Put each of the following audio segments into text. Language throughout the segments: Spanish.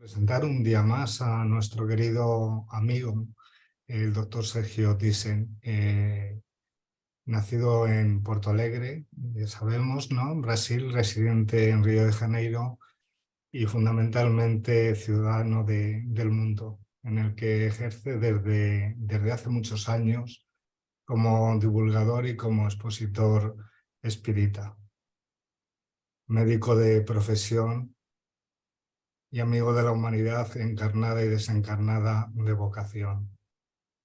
Presentar un día más a nuestro querido amigo, el doctor Sergio Thyssen, nacido en Porto Alegre, ya sabemos, ¿no? Brasil, residente en Río de Janeiro y fundamentalmente ciudadano del mundo, en el que ejerce desde hace muchos años como divulgador y como expositor espírita. Médico de profesión y amigo de la humanidad encarnada y desencarnada de vocación.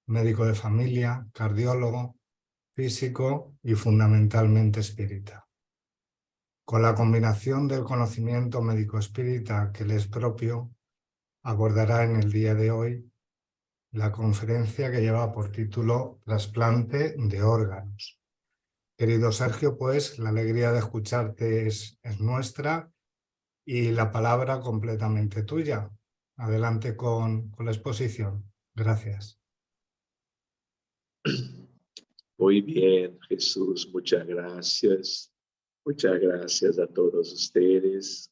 Médico de familia, cardiólogo, físico y fundamentalmente espírita. Con la combinación del conocimiento médico-espírita que le es propio, abordará en el día de hoy la conferencia que lleva por título Trasplante de órganos. Querido Sergio, pues la alegría de escucharte es nuestra y la palabra completamente tuya. Adelante con la exposición. Gracias. Muy bien, Jesús, muchas gracias. Muchas gracias a todos ustedes.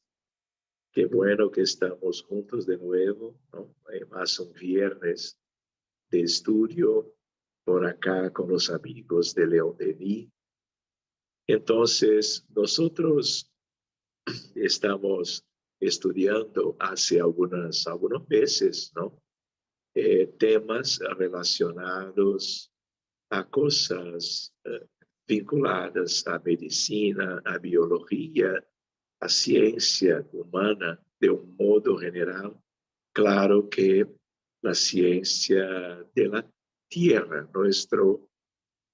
Qué bueno que estamos juntos de nuevo, ¿no? Más un viernes de estudio por acá con los amigos de León Denis. Entonces, nosotros estamos estudiando hace algunos meses, ¿no? Temas relacionados a cosas vinculadas à medicina, à biologia, à ciência humana de um modo general. Claro que la ciencia de la Tierra, nuestro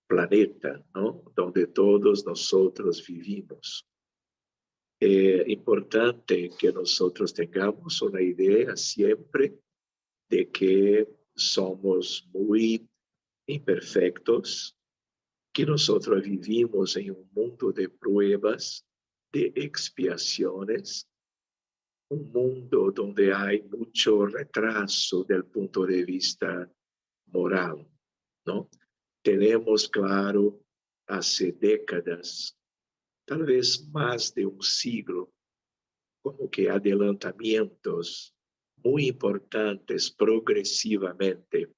planeta, ¿no? Donde todos nosotros vivimos. Es importante que nosotros tengamos una idea siempre de que somos muy imperfectos, que nosotros vivimos en un mundo de pruebas, de expiaciones, un mundo donde hay mucho retraso del punto de vista moral, ¿no? Tenemos claro, hace décadas, tal vez más de un siglo, como que adelantamientos muy importantes progresivamente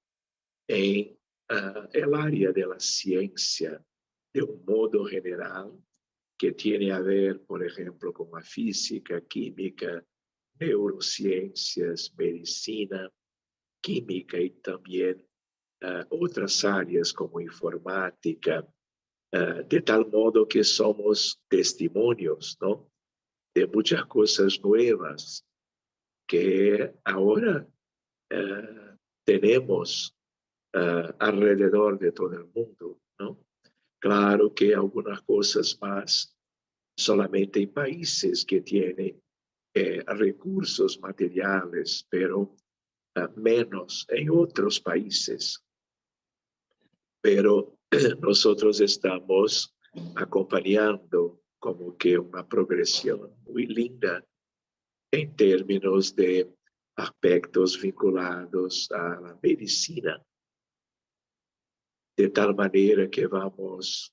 en el área de la ciencia de un modo general que tiene a ver, por ejemplo, con la física, química, neurociencias, medicina, química y también otras áreas como informática, de tal modo que somos testimonios, ¿no? De muchas cosas nuevas que ahora tenemos alrededor de todo el mundo, ¿no? Claro que algunas cosas más solamente en países que tienen recursos materiales, pero menos en otros países. Pero nosotros estamos acompañando como que una progresión muy linda en términos de aspectos vinculados a la medicina, de tal manera que vamos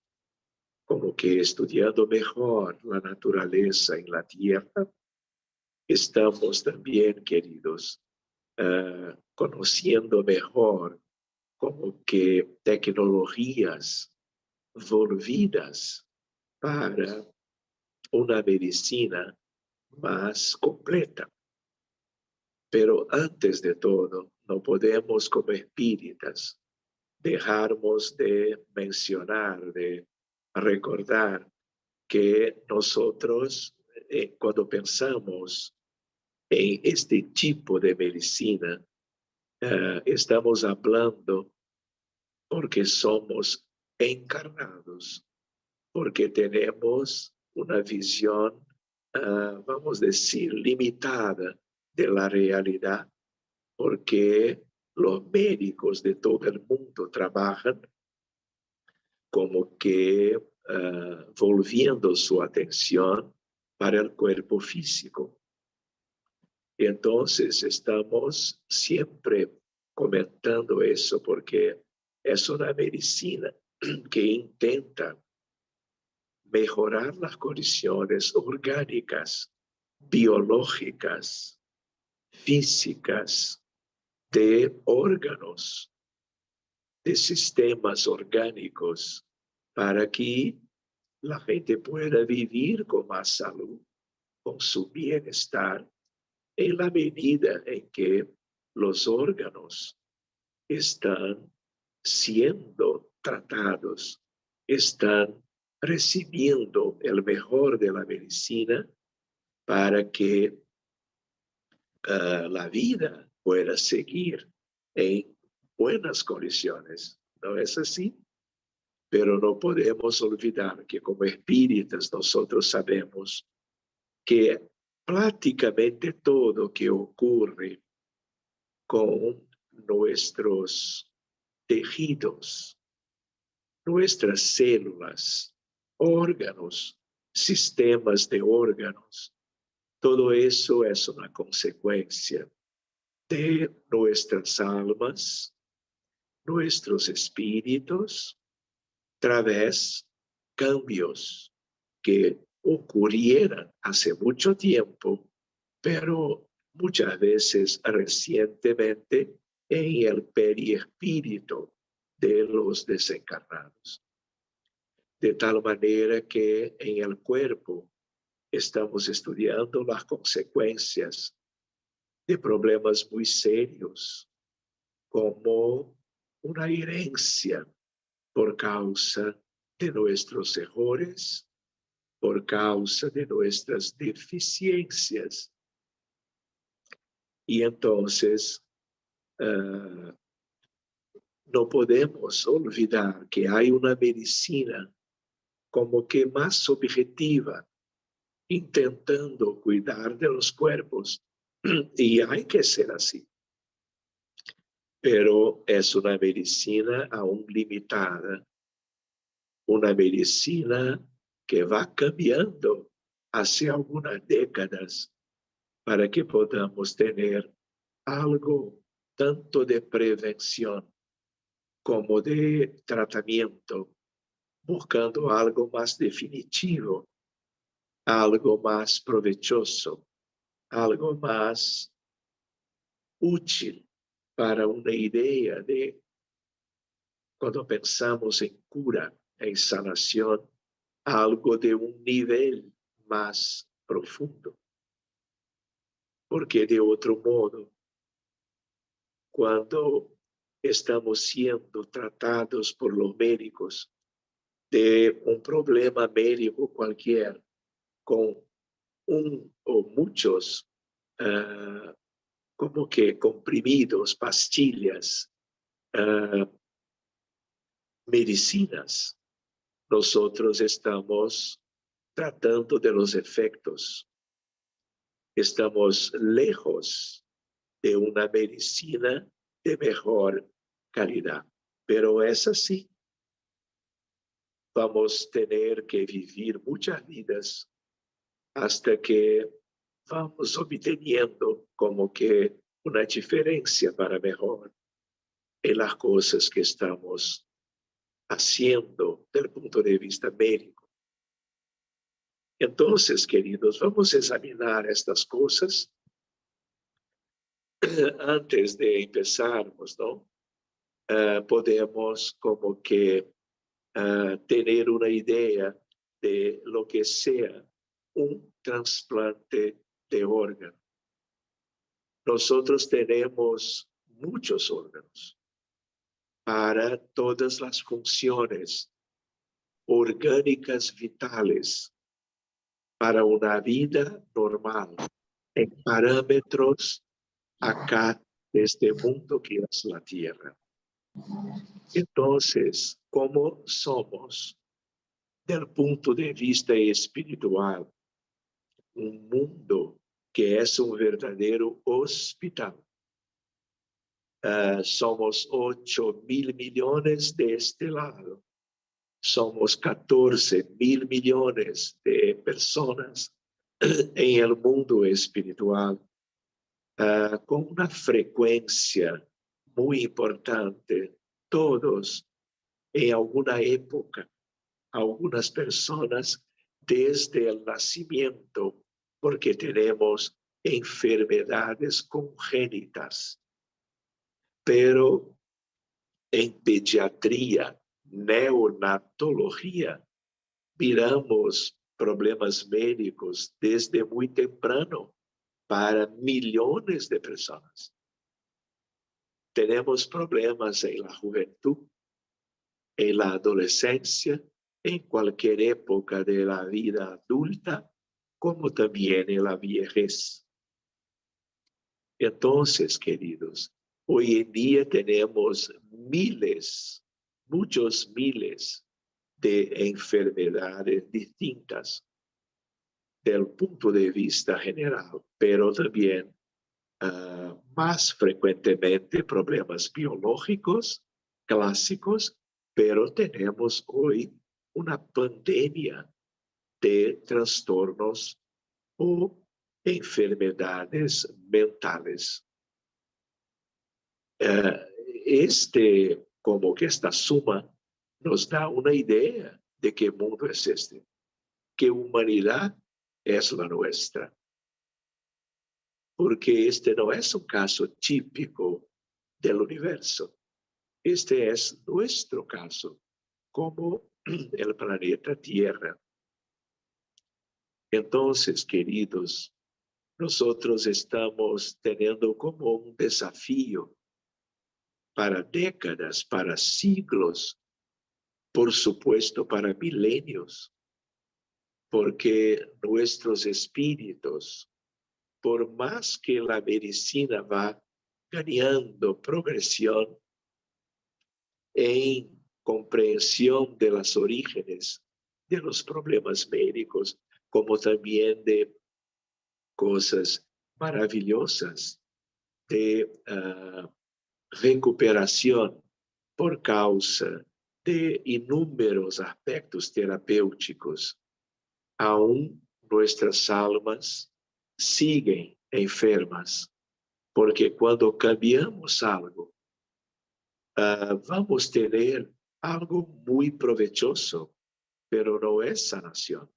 como que estudiando mejor la naturaleza en la tierra. Estamos también, queridos, conociendo mejor como que tecnologías volvidas para una medicina más completa. Pero antes de todo, no podemos como espíritas dejarnos de mencionar, de recordar que nosotros, cuando pensamos en este tipo de medicina, estamos hablando porque somos encarnados, porque tenemos una visión, vamos a decir, limitada de la realidad, porque los médicos de todo el mundo trabajan como que volviendo su atención para el cuerpo físico. Entonces estamos siempre comentando eso porque es una medicina que intenta mejorar las condiciones orgánicas, biológicas, físicas de órganos, de sistemas orgánicos, para que la gente pueda vivir con más salud, con su bienestar, en la medida en que los órganos están siendo tratados, están recibiendo el mejor de la medicina para que la vida pueda seguir en buenas condiciones. ¿No es así? Pero no podemos olvidar que como espíritas nosotros sabemos que prácticamente todo que ocurre con nuestros tejidos, nuestras células, órganos, sistemas de órganos, todo eso es una consecuencia de nuestras almas, nuestros espíritus, través cambios que ocurrieran hace mucho tiempo, pero muchas veces recientemente en el perispíritu de los desencarnados. De tal manera que en el cuerpo estamos estudiando las consecuencias de problemas muy serios, como una herencia por causa de nuestros errores, por causa de nuestras deficiencias. Y entonces no podemos olvidar que hay una medicina como que más objetiva, intentando cuidar de los cuerpos. Y hay que ser así. Pero es una medicina aún limitada, una medicina que va cambiando hace algunas décadas para que podamos tener algo tanto de prevención como de tratamiento, buscando algo más definitivo, algo más provechoso, algo más útil para una idea de cuando pensamos en cura, en sanación, algo de un nivel más profundo. Porque de otro modo, cuando estamos siendo tratados por los médicos de un problema médico cualquier, con un o muchos como que comprimidos, pastillas, medicinas, nosotros estamos tratando de los efectos. Estamos lejos de una medicina de mejor calidad. Pero es así. Vamos a tener que vivir muchas vidas hasta que vamos obteniendo como que una diferencia para mejor en las cosas que estamos haciendo desde el punto de vista médico. Entonces, queridos, vamos a examinar estas cosas antes de empezarmos, ¿no? Podemos como que tener una idea de lo que sea un trasplante de órgano. Nosotros tenemos muchos órganos para todas las funciones orgánicas vitales para una vida normal en parámetros acá de este mundo que es la Tierra. Entonces, ¿cómo somos del punto de vista espiritual? Un mundo que es un verdadero hospital. Somos 8.000 millones de este lado. Somos 14.000 millones de personas en el mundo espiritual, con una frecuencia muy importante. Todos en alguna época, algunas personas desde el nacimiento, porque tenemos enfermedades congénitas, pero en pediatría, neonatología, miramos problemas médicos desde muy temprano para millones de personas. Tenemos problemas en la juventud, en la adolescencia, en cualquier época de la vida adulta, como también en la vejez. Entonces, queridos, hoy en día tenemos muchos miles de enfermedades distintas del punto de vista general, pero también más frecuentemente problemas biológicos clásicos, pero tenemos hoy una pandemia de trastornos o enfermedades mentales. Como que esta suma nos da una idea de qué mundo es este, qué humanidad es la nuestra. Porque este no es un caso típico del universo. Este es nuestro caso, como el planeta Tierra. Entonces, queridos, nosotros estamos teniendo como un desafío para décadas, para siglos, por supuesto para milenios, porque nuestros espíritus, por más que la medicina va ganando progresión en comprensión de los orígenes de los problemas médicos, como también de cosas maravillosas de recuperación por causa de inúmeros aspectos terapêuticos. Aún nuestras almas siguen enfermas, porque cuando cambiamos algo, vamos a tener algo muy provechoso, pero no es sanación.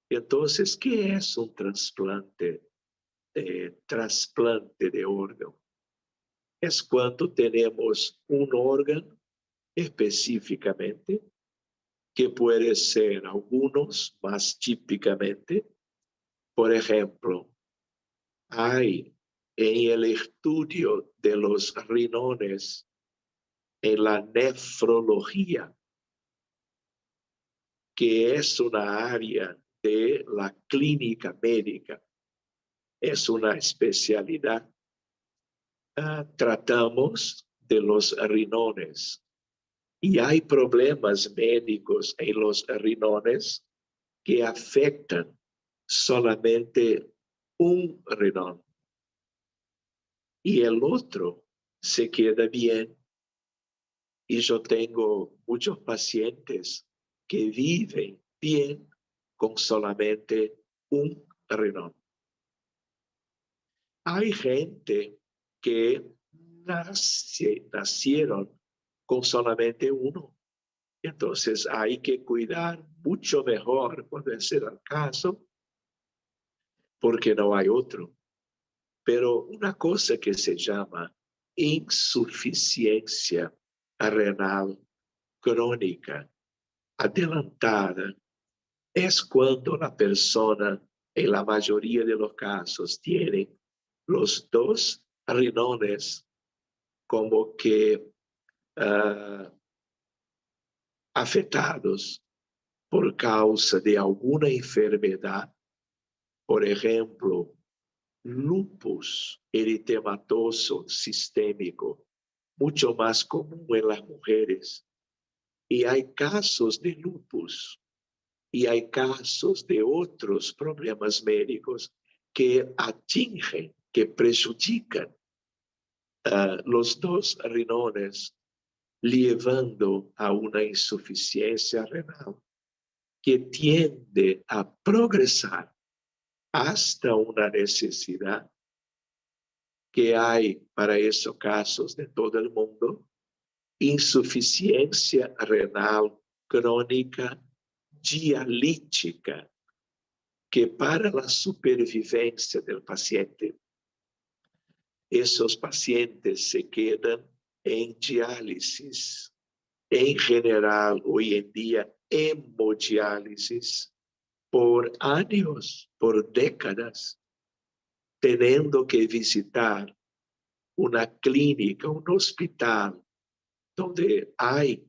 Entonces, ¿qué es un trasplante? Trasplante de órgano. Es cuando tenemos un órgano específicamente, que puede ser algunos más típicamente. Por ejemplo, hay en el estudio de los riñones, en la nefrología, que es una área de la clínica médica, es una especialidad. Tratamos de los riñones y hay problemas médicos en los riñones que afectan solamente un riñón y el otro se queda bien. Y yo tengo muchos pacientes que viven bien con solamente un riñón. Hay gente que nacieron con solamente uno. Entonces hay que cuidar mucho mejor cuando ese es el caso, porque no hay otro. Pero una cosa que se llama insuficiencia renal crónica adelantada es cuando la persona, en la mayoría de los casos, tiene los dos riñones como que afectados por causa de alguna enfermedad, por ejemplo, lupus eritematoso sistémico, mucho más común en las mujeres. Y hay casos de lupus y hay casos de otros problemas médicos que atingen, que perjudican los dos riñones, llevando a una insuficiencia renal que tiende a progresar hasta una necesidad que hay para esos casos de todo el mundo, insuficiencia renal crónica dialítica, que para la supervivencia del paciente, esos pacientes se quedan en diálisis. En general, hoy en día, hemodiálisis por años, por décadas, teniendo que visitar una clínica, un hospital, donde hay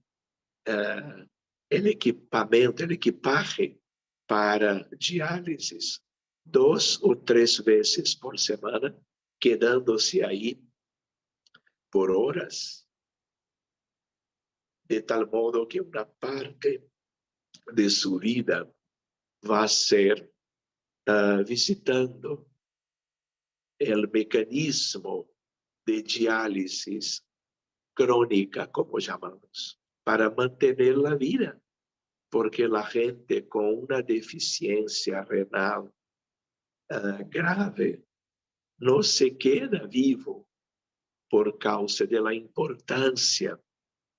el equipamiento, el equipaje para diálisis 2 o 3 veces por semana, quedándose ahí por horas, de tal modo que una parte de su vida va a ser visitando el mecanismo de diálisis crónica, como llamamos, para mantener la vida, porque la gente con una deficiencia renal grave no se queda vivo por causa de la importancia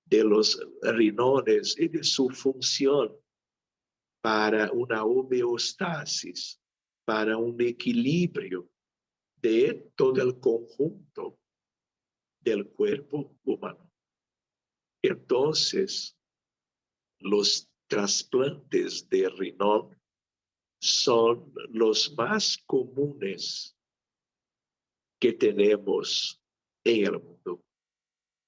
de los riñones y de su función para una homeostasis, para un equilibrio de todo el conjunto del cuerpo humano. Entonces, los trasplantes de riñón son los más comunes que tenemos en el mundo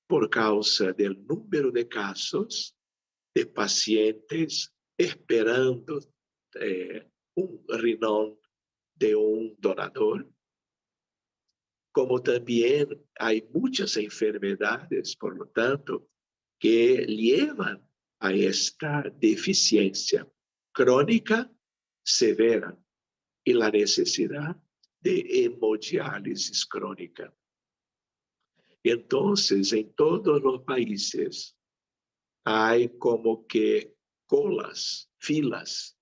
por causa del número de casos de pacientes esperando un riñón de un donador, como también hay muchas enfermedades, por lo tanto, que llevan a esta deficiencia crónica severa y la necesidad de hemodiálisis crónica. Entonces, en todos los países hay como que colas, filas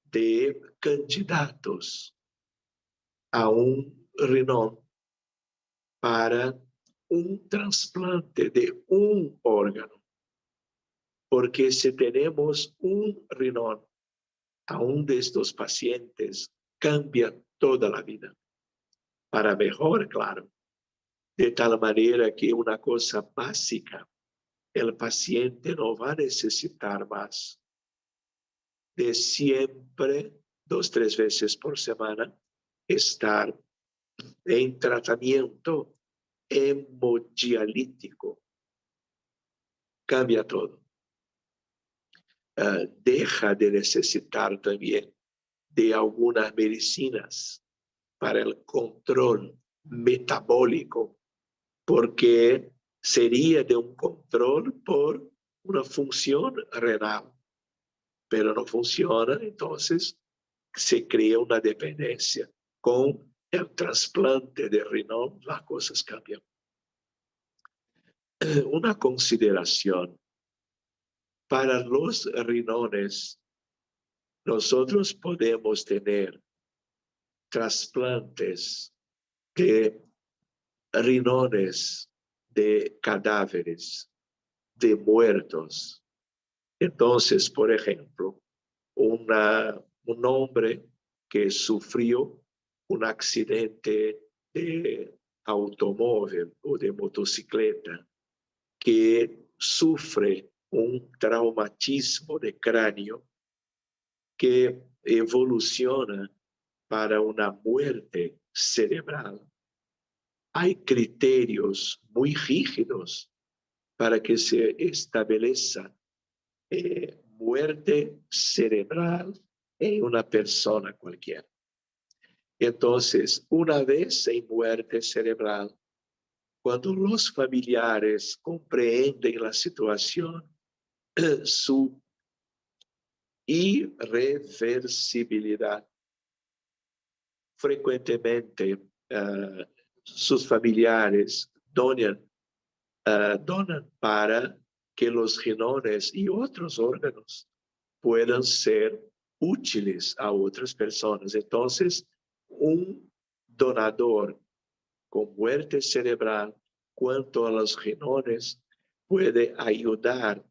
de candidatos a un riñón para un trasplante de un órgano. Porque si tenemos un riñón a un de estos pacientes, cambia toda la vida. Para mejor, claro. De tal manera que una cosa básica, el paciente no va a necesitar más de siempre, 2, 3 veces por semana, estar en tratamiento hemodialítico. Cambia todo. Deja de necesitar también de algunas medicinas para el control metabólico, porque sería de un control por una función renal, pero no funciona, entonces se crea una dependencia. Con el trasplante de riñón, las cosas cambian. Una consideración. Para los riñones, nosotros podemos tener trasplantes de riñones de cadáveres, de muertos. Entonces, por ejemplo, un hombre que sufrió un accidente de automóvil o de motocicleta, que sufre un traumatismo de cráneo, que evoluciona para una muerte cerebral. Hay criterios muy rígidos para que se establezca muerte cerebral en una persona cualquiera. Entonces, una vez en muerte cerebral, cuando los familiares comprenden la situación, su irreversibilidad, frecuentemente sus familiares donan para que los riñones y otros órganos puedan ser útiles a otras personas. Entonces, un donador con muerte cerebral, cuanto a los riñones, puede ayudar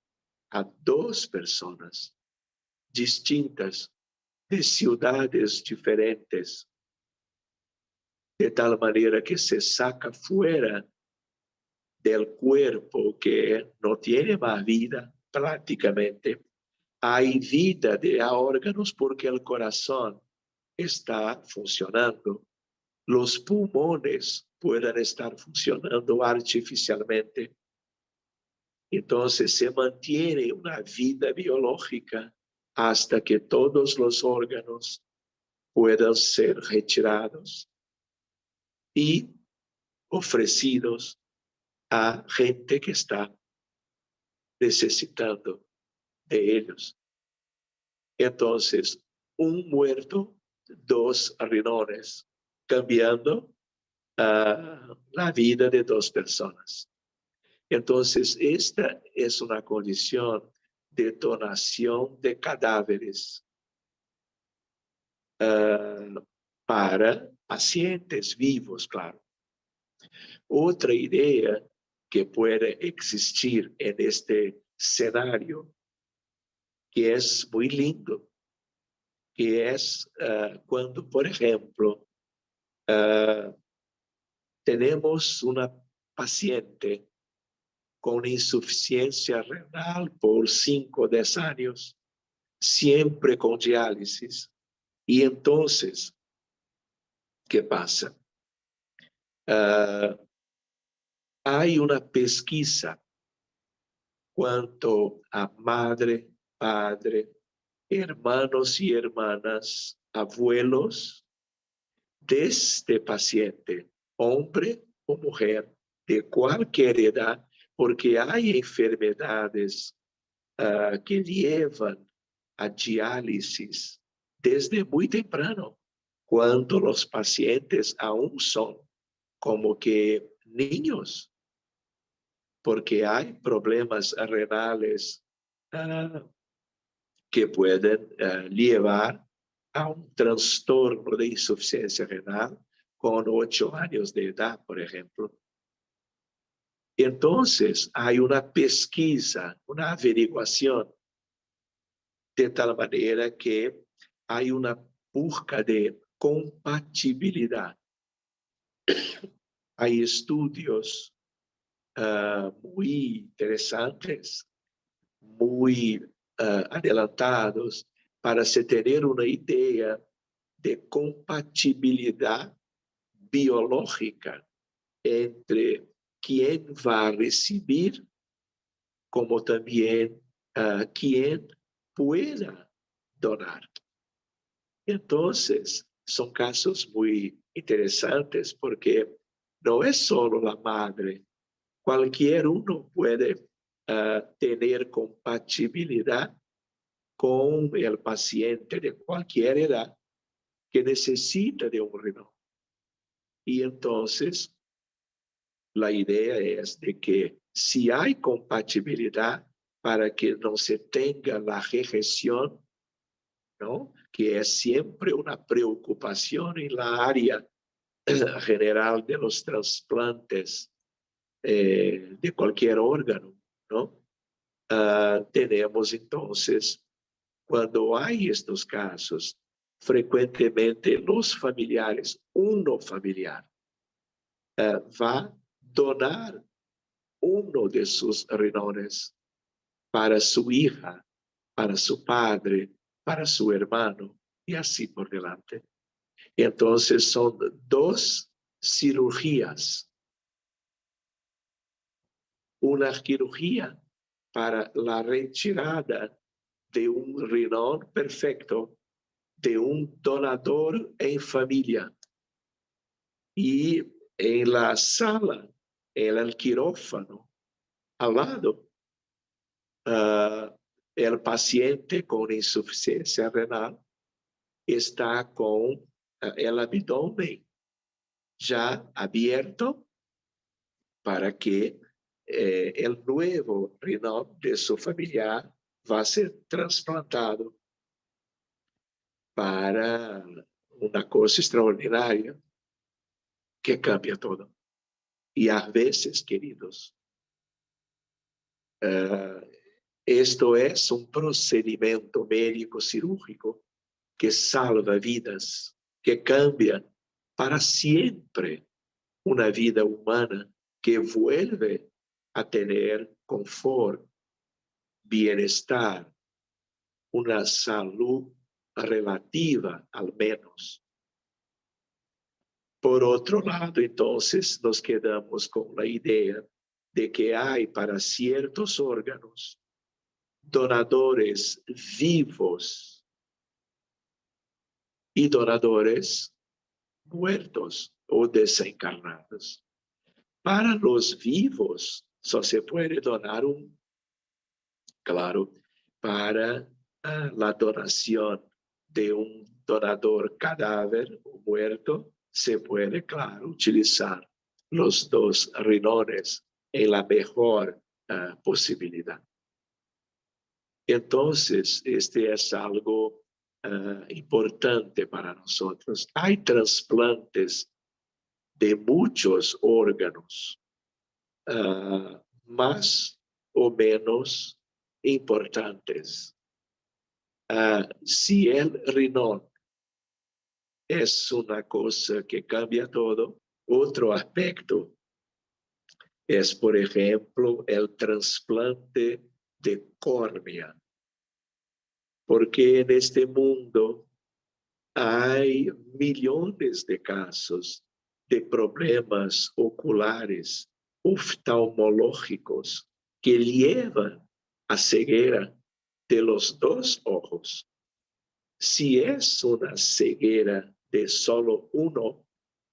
a 2 personas distintas de ciudades diferentes, de tal manera que se saca fuera del cuerpo que no tiene más vida prácticamente. Hay vida de órganos porque el corazón está funcionando. Los pulmones pueden estar funcionando artificialmente. Entonces se mantiene una vida biológica hasta que todos los órganos puedan ser retirados y ofrecidos a gente que está necesitando de ellos. Entonces, un muerto, 2 riñones, cambiando la vida de 2 personas. Entonces, esta es una condición de donación de cadáveres para pacientes vivos, claro. Otra idea que puede existir en este escenario, que es muy lindo, que es cuando, por ejemplo, tenemos una paciente con insuficiencia renal por 5 o 10 años, siempre con diálisis. Y entonces, ¿qué pasa? Hay una pesquisa cuanto a madre, padre, hermanos y hermanas, abuelos de este paciente, hombre o mujer, de cualquier edad, porque hay enfermedades que llevan a diálisis desde muy temprano, cuando los pacientes aún son como que niños, porque hay problemas renales que pueden llevar a un trastorno de insuficiencia renal con 8 años de edad, por ejemplo. Entonces, hay una pesquisa, una averiguación, de tal manera que hay una busca de compatibilidad. Hay estudios muy interesantes, muy adelantados, para se tener una idea de compatibilidad biológica entre quien va a recibir, como también quien pueda donar. Entonces, son casos muy interesantes porque no es solo la madre. Cualquier uno puede tener compatibilidad con el paciente de cualquier edad que necesita de un riñón. Y entonces, la idea es de que si hay compatibilidad para que no se tenga la rejección, ¿no? Que es siempre una preocupación en la área general de los trasplantes de cualquier órgano, ¿no? Tenemos entonces, cuando hay estos casos, frecuentemente los familiares, uno familiar, va a donar uno de sus riñones para su hija, para su padre, para su hermano, y así por delante. Entonces son 2 cirugías. Una cirugía para la retirada de un riñón perfecto de un donador en familia. Y en la sala, en el quirófano, al lado, el paciente con insuficiencia renal está con el abdomen ya abierto para que el nuevo riñón de su familiar va a ser trasplantado para una cosa extraordinaria que cambia todo. Y a veces, queridos, esto es un procedimiento médico cirúrgico que salva vidas, que cambia para siempre una vida humana, que vuelve a tener confort, bienestar, una salud relativa al menos. Por otro lado, entonces, nos quedamos con la idea de que hay para ciertos órganos donadores vivos y donadores muertos o desencarnados. Para los vivos, solo se puede donar claro, para la donación de un donador cadáver o muerto, se puede, claro, utilizar los dos riñones en la mejor posibilidad. Entonces, este es algo importante para nosotros. Hay trasplantes de muchos órganos, más o menos importantes. Si el riñón es una cosa que cambia todo, otro aspecto es, por ejemplo, el trasplante de córnea. Porque en este mundo hay millones de casos de problemas oculares, oftalmológicos, que llevan a ceguera de los dos ojos. Si es una ceguera de solo uno,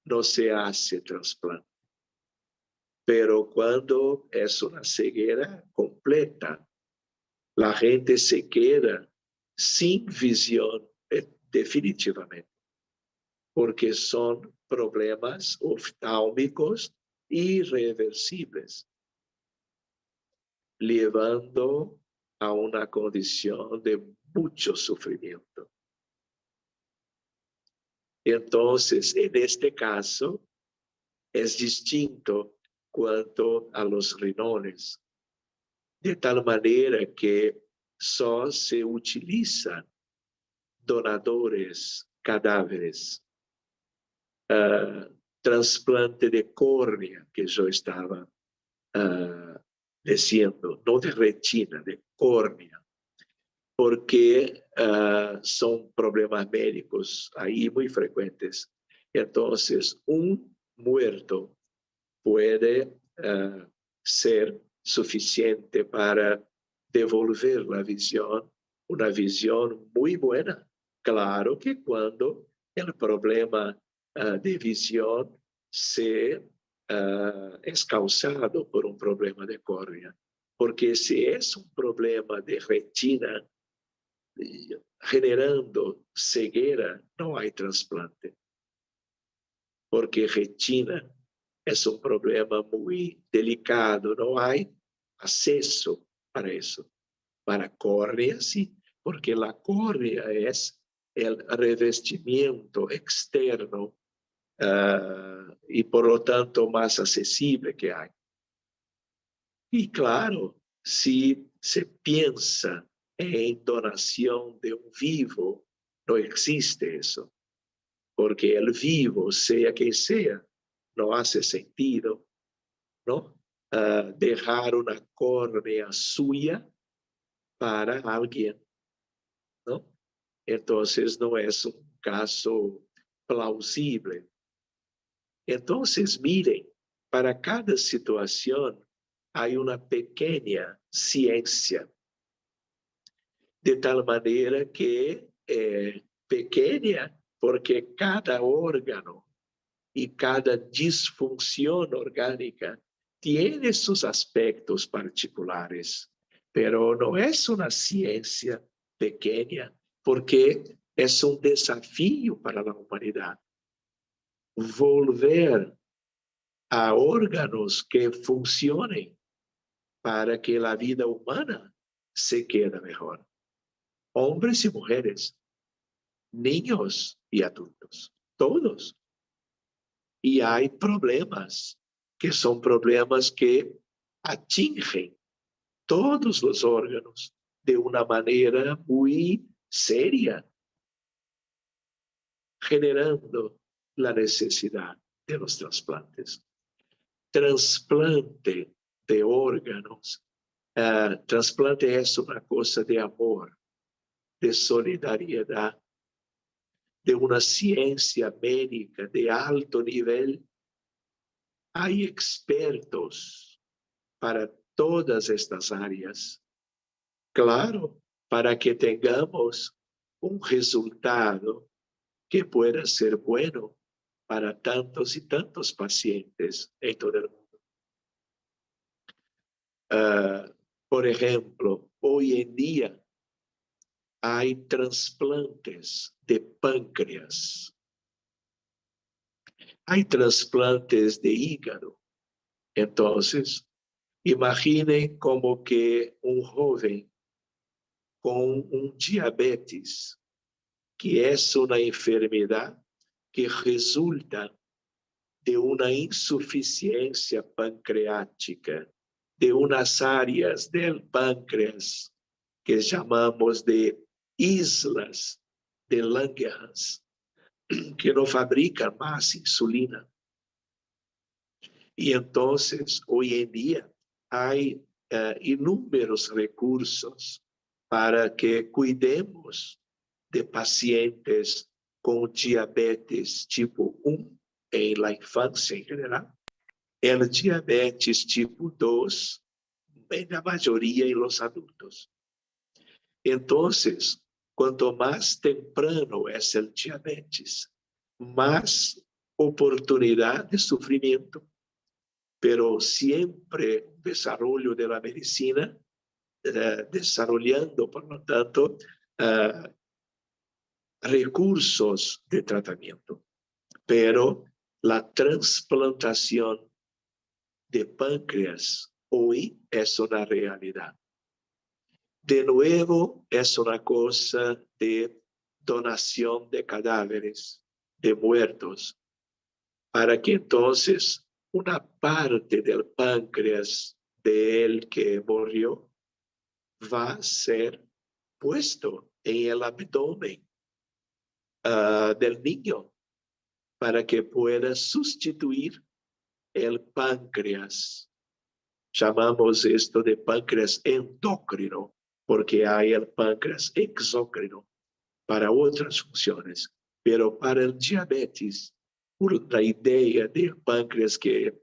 no se hace trasplante. Pero cuando es una ceguera completa, la gente se queda sin visión definitivamente, porque son problemas oftálmicos irreversibles, llevando a una condición de mucho sufrimiento. Entonces, en este caso, es distinto cuanto a los riñones, de tal manera que solo se utilizan donadores, cadáveres, trasplante de córnea, que yo estaba diciendo, no de retina, de córnea, porque son problemas médicos ahí muy frecuentes. Entonces, un muerto puede ser suficiente para devolver la visión, una visión muy buena. Claro que cuando el problema de visión es causado por un problema de córnea, porque si es un problema de retina generando ceguera, no hay trasplante, porque retina es un problema muy delicado, no hay acceso para eso. Para córnea, sí, porque la córnea es el revestimiento externo y por lo tanto más accesible que hay. Y claro, si se piensa en donación de un vivo, no existe eso, porque el vivo, sea quien sea, no hace sentido, ¿no? Dejar una córnea suya para alguien, ¿no? Entonces no es un caso plausible. Entonces, miren, para cada situación hay una pequeña ciencia, de tal manera que pequeña, porque cada órgano y cada disfunción orgánica tiene sus aspectos particulares, pero no es una ciencia pequeña, porque es un desafío para la humanidad. Volver a órganos que funcionen para que la vida humana se quede mejor. Hombres y mujeres, niños y adultos, todos. Y hay problemas que son problemas que atingen todos los órganos de una manera muy seria. generando la necesidad de los trasplantes. Trasplante de órganos. Trasplante es una cosa de amor, de solidaridad, de una ciencia médica de alto nivel. Hay expertos para todas estas áreas. Claro, para que tengamos un resultado que pueda ser bueno para tantos y tantos pacientes en todo el mundo. Por ejemplo, hoy en día hay trasplantes de páncreas, hay trasplantes de hígado. Entonces, imaginen como que un joven con un diabetes, que es una enfermedad que resulta de una insuficiencia pancreática, de unas áreas del páncreas que llamamos de islas de Langerhans, que no fabrican más insulina. Y entonces, hoy en día, hay inúmeros recursos para que cuidemos de pacientes con diabetes tipo 1 en la infancia en general, el diabetes tipo 2 en la mayoría en los adultos. Entonces, cuanto más temprano es el diabetes, más oportunidad de sufrimiento, pero siempre desarrollo de la medicina, desarrollando, por lo tanto, recursos de tratamiento. Pero la transplantación de páncreas hoy es una realidad. De nuevo, es una cosa de donación de cadáveres, de muertos, para que entonces una parte del páncreas de él que murió va a ser puesto en el abdomen del niño para que pueda sustituir el páncreas. Llamamos esto de páncreas endocrino, porque hay el páncreas exócrino para otras funciones. Pero para el diabetes, la idea del páncreas que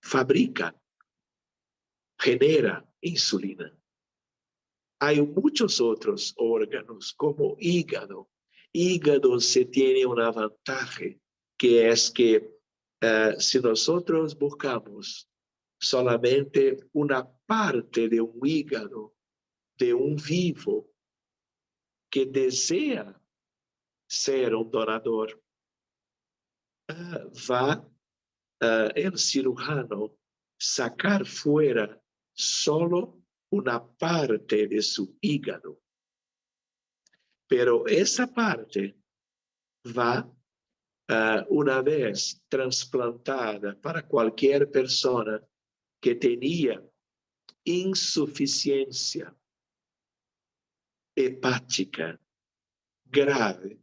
fabrica, genera insulina. Hay muchos otros órganos como hígado. Hígado se tiene una ventaja, que es que si nosotros buscamos solamente una parte de un hígado, de un vivo que desea ser un donador, va el cirujano sacar fuera solo una parte de su hígado. Pero esa parte va, una vez trasplantada para cualquier persona que tenía insuficiencia hepática grave,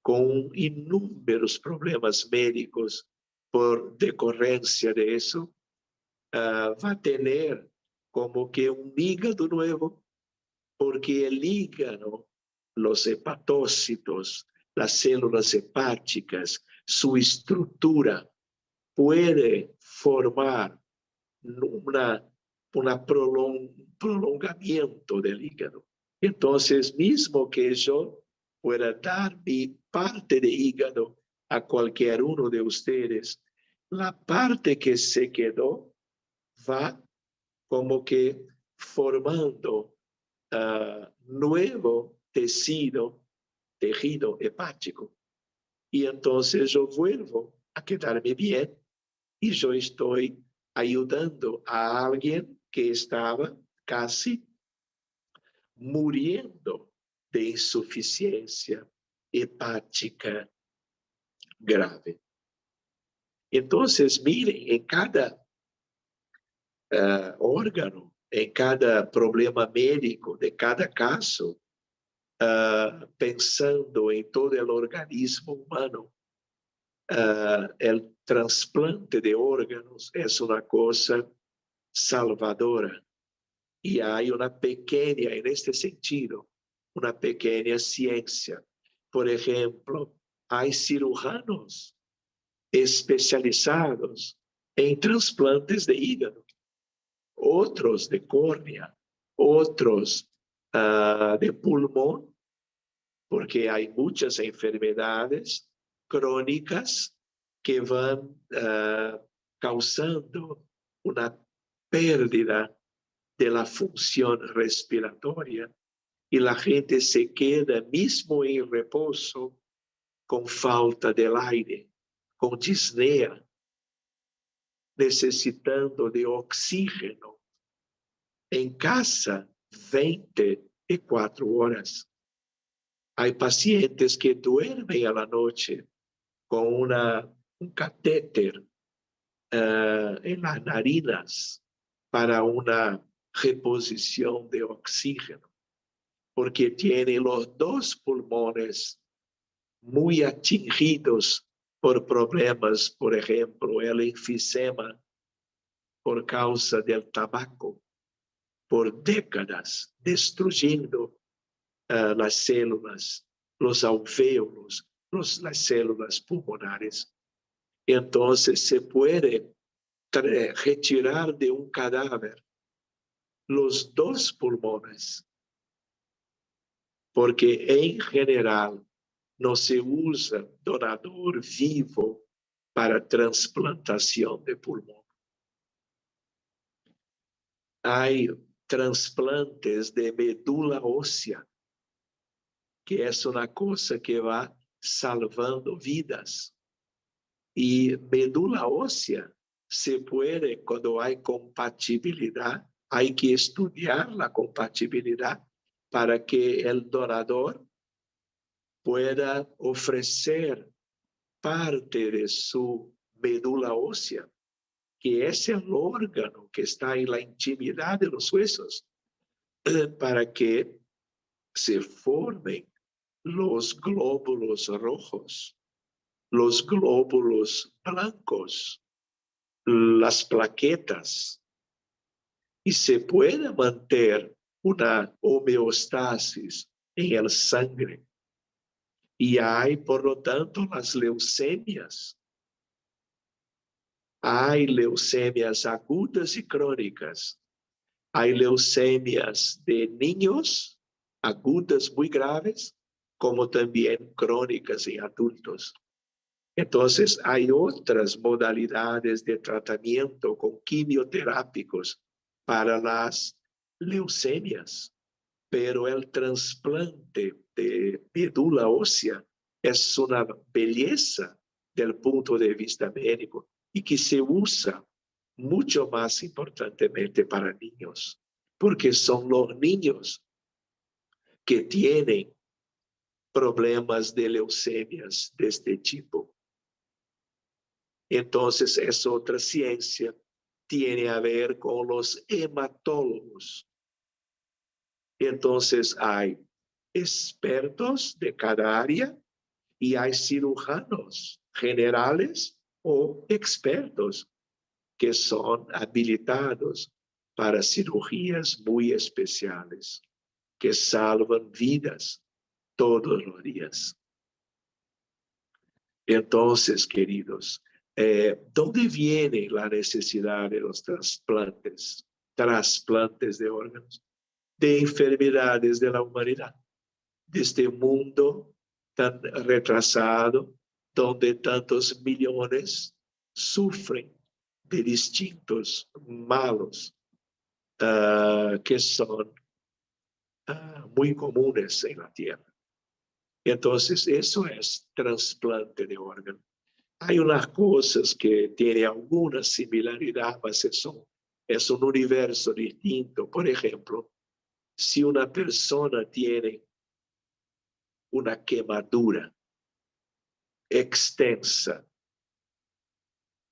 con inúmeros problemas médicos por decorrencia de eso, va a tener como que un hígado nuevo, porque el hígado, los hepatócitos, las células hepáticas, su estructura puede formar un prolongamiento del hígado. Entonces, mismo que yo pueda dar mi parte de hígado a cualquier uno de ustedes, la parte que se quedó va como que formando nuevo tejido hepático. Y entonces yo vuelvo a quedarme bien y yo estoy ayudando a alguien que estaba casi muriendo de insuficiencia hepática grave. Entonces, miren, en cada órgano, en cada problema médico, de cada caso, pensando en todo el organismo humano, el trasplante de órganos es una cosa salvadora. Y hay una pequeña, en este sentido, una pequeña ciencia. Por ejemplo, hay cirujanos especializados en trasplantes de hígado, otros de córnea, otros de pulmón, porque hay muchas enfermedades crónicas que van causando una pérdida de la función respiratoria y la gente se queda mismo en reposo con falta del aire, con disnea, necesitando de oxígeno en casa 24 horas. Hay pacientes que duermen a la noche con un catéter en las narinas para una reposición de oxígeno, porque tiene los dos pulmones muy atingidos por problemas, por ejemplo, el enfisema por causa del tabaco, por décadas, destruyendo las células, los alvéolos, las células pulmonares. Entonces se puede retirar de un cadáver los dos pulmones, porque en general no se usa donador vivo para transplantación de pulmón. Hay trasplantes de médula ósea, que es una cosa que va salvando vidas. Y médula ósea se puede, cuando hay compatibilidad, hay que estudiar la compatibilidad para que el donador pueda ofrecer parte de su médula ósea, que es el órgano que está en la intimidad de los huesos, para que se formen los glóbulos rojos, los glóbulos blancos, las plaquetas, y se puede mantener una homeostasis en el sangre. Y hay, por lo tanto, las leucemias. Hay leucemias agudas y crónicas. Hay leucemias de niños, agudas muy graves, como también crónicas en adultos. Entonces, hay otras modalidades de tratamiento con quimioterápicos para las leucemias, pero el trasplante de médula ósea es una belleza del punto de vista médico y que se usa mucho más importantemente para niños, porque son los niños que tienen problemas de leucemias de este tipo. Entonces, es otra ciencia, tiene a ver con los hematólogos. Entonces, hay expertos de cada área y hay cirujanos generales o expertos que son habilitados para cirugías muy especiales, que salvan vidas todos los días. Entonces, queridos, ¿dónde viene la necesidad de los trasplantes de órganos? De enfermedades de la humanidad, de este mundo tan retrasado, donde tantos millones sufren de distintos malos que son muy comunes en la tierra. Entonces, eso es trasplante de órgano. Hay unas cosas que tienen alguna similaridad, pero es un universo distinto. Por ejemplo, si una persona tiene una quemadura extensa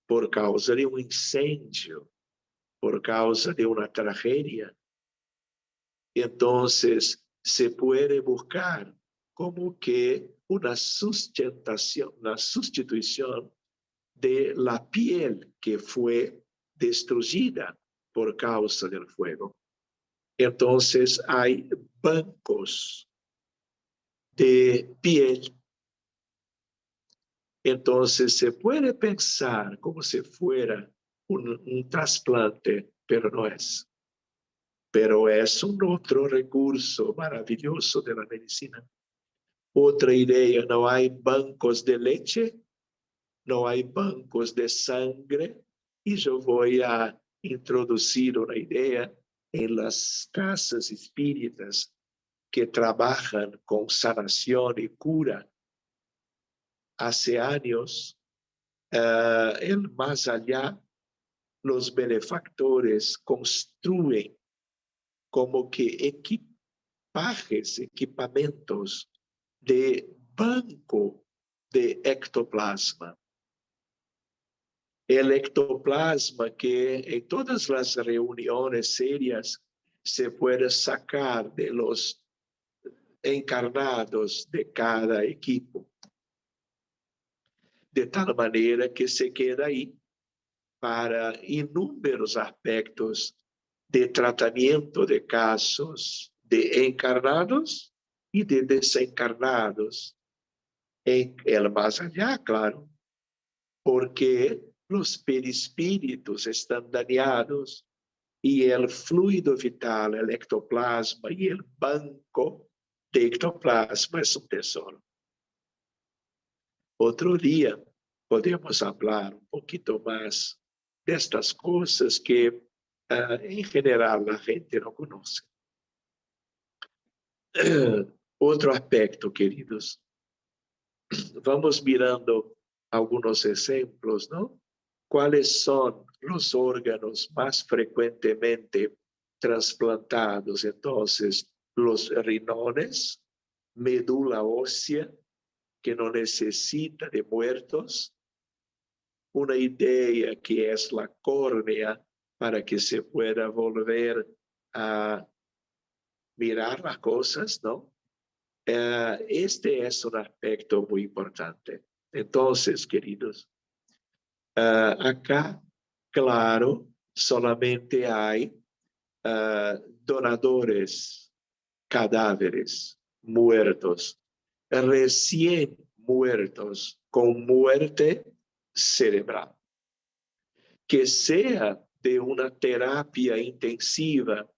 por causa de un incendio, por causa de una tragedia, entonces se puede buscar como que una sustitución de la piel que fue destruida por causa del fuego. Entonces hay bancos de piel. Entonces se puede pensar como si fuera un trasplante, pero no es. Pero es un otro recurso maravilloso de la medicina. Otra idea, no hay bancos de leche, no hay bancos de sangre, y yo voy a introducir una idea en las casas espíritas que trabajan con sanación y cura. Hace años, el más allá, los benefactores construyen como que equipamientos de banco de ectoplasma. El ectoplasma que en todas las reuniones serias se puede sacar de los encarnados de cada equipo, de tal manera que se queda ahí para inúmeros aspectos de tratamiento de casos de encarnados y de desencarnados en el más allá, claro, porque los perispíritus están dañados y el fluido vital, el ectoplasma y el banco de ectoplasma es un tesoro. Otro día podemos hablar un poquito más de estas cosas que en general la gente no conoce. Otro aspecto, queridos, vamos mirando algunos ejemplos, ¿no? ¿Cuáles son los órganos más frecuentemente trasplantados? Entonces, los riñones, médula ósea, que no necesita de muertos, una idea que es la córnea para que se pueda volver a mirar las cosas, ¿no? Este es un aspecto muy importante. Entonces, queridos, acá, claro, solamente hay donadores, cadáveres muertos, recién muertos con muerte cerebral. Que sea de una terapia intensiva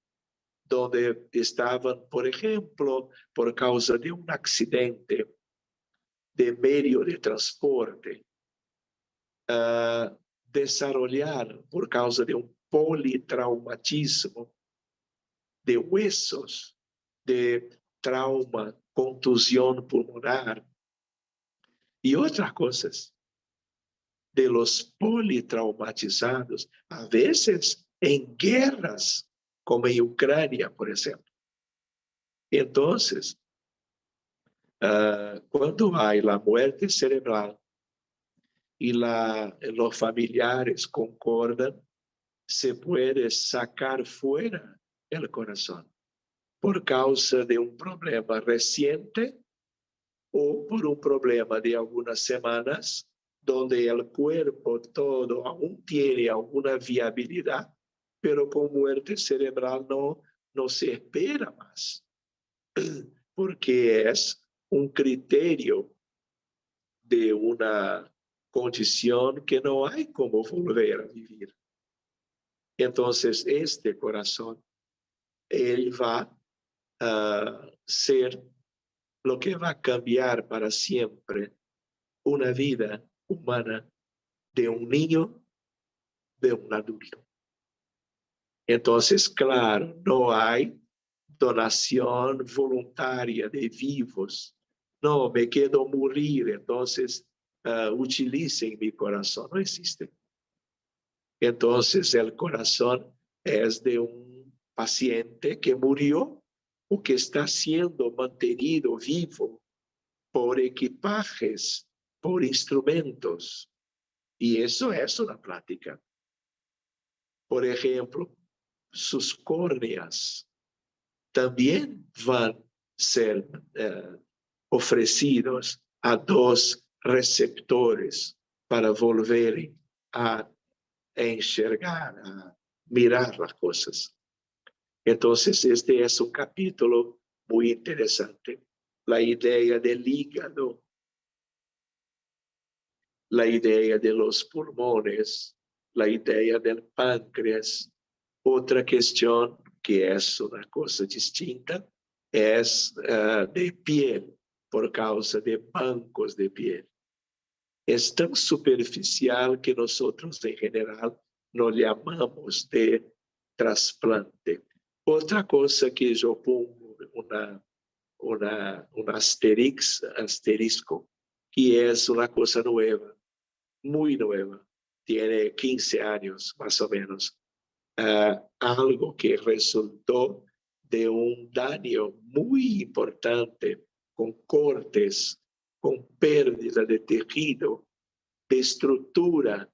donde estaban, por ejemplo, por causa de un accidente de medio de transporte, desarrollar por causa de un politraumatismo de huesos, de trauma, contusión pulmonar y otras cosas. De los politraumatizados, a veces en guerras, como en Ucrania, por ejemplo. Entonces, cuando hay la muerte cerebral y los familiares concordan, se puede sacar fuera el corazón por causa de un problema reciente o por un problema de algunas semanas donde el cuerpo todo aún tiene alguna viabilidad, pero con muerte cerebral no se espera más, porque es un criterio de una condición que no hay como volver a vivir. Entonces, este corazón, él va a ser lo que va a cambiar para siempre una vida humana de un niño, de un adulto. Entonces, claro, no hay donación voluntaria de vivos. No, me quedo morir, entonces utilicen mi corazón. No existe. Entonces, el corazón es de un paciente que murió o que está siendo mantenido vivo por equipajes, por instrumentos. Y eso es una práctica. Por ejemplo, sus córneas también van ser ofrecidos a dos receptores para volverem a enxergar, a mirar las cosas. Entonces, este es un capítulo muy interesante. La idea del hígado, la idea de los pulmones, la idea del páncreas. Otra cuestión que es una cosa distinta es de piel, por causa de bancos de piel. Es tan superficial que nosotros en general no llamamos de trasplante. Otra cosa que yo pongo un asterisco, que es una cosa nueva, muy nueva, tiene 15 años más o menos, algo que resultó de un daño muy importante, con cortes, con pérdida de tejido, de estructura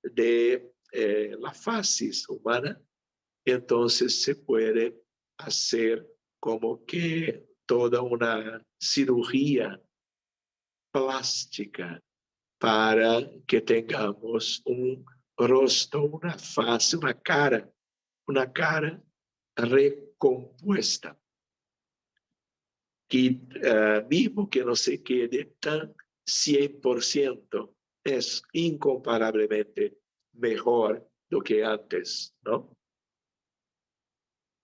de la facies humana. Entonces se puede hacer como que toda una cirugía plástica para que tengamos un rostro, una faz, una cara recompuesta. Que mismo que no se quede tan 100%, es incomparablemente mejor do que antes, ¿no?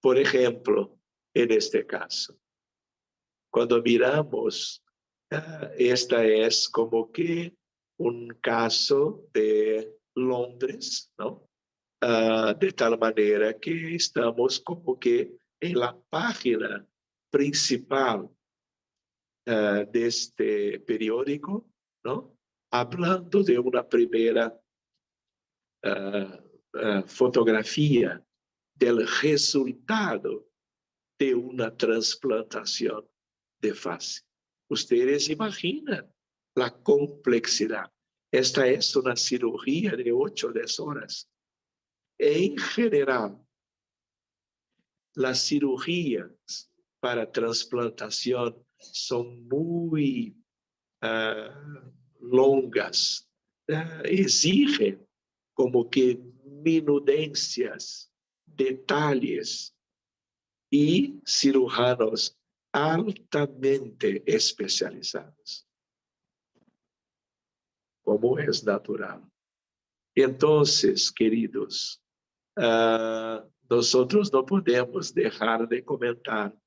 Por ejemplo, en este caso, cuando miramos, esta es como que un caso de Londres, ¿no? De tal manera que estamos como que en la página principal de este periódico, ¿no? Hablando de una primera fotografía del resultado de una transplantación de fase. Ustedes imaginan la complejidad. Esta es una cirugía de 8 o 10 horas. En general, las cirugías para transplantación son muy longas, exigen como que minudencias, detalles y cirujanos altamente especializados, como es natural. Entonces, queridos, nosotros no podemos dejar de comentar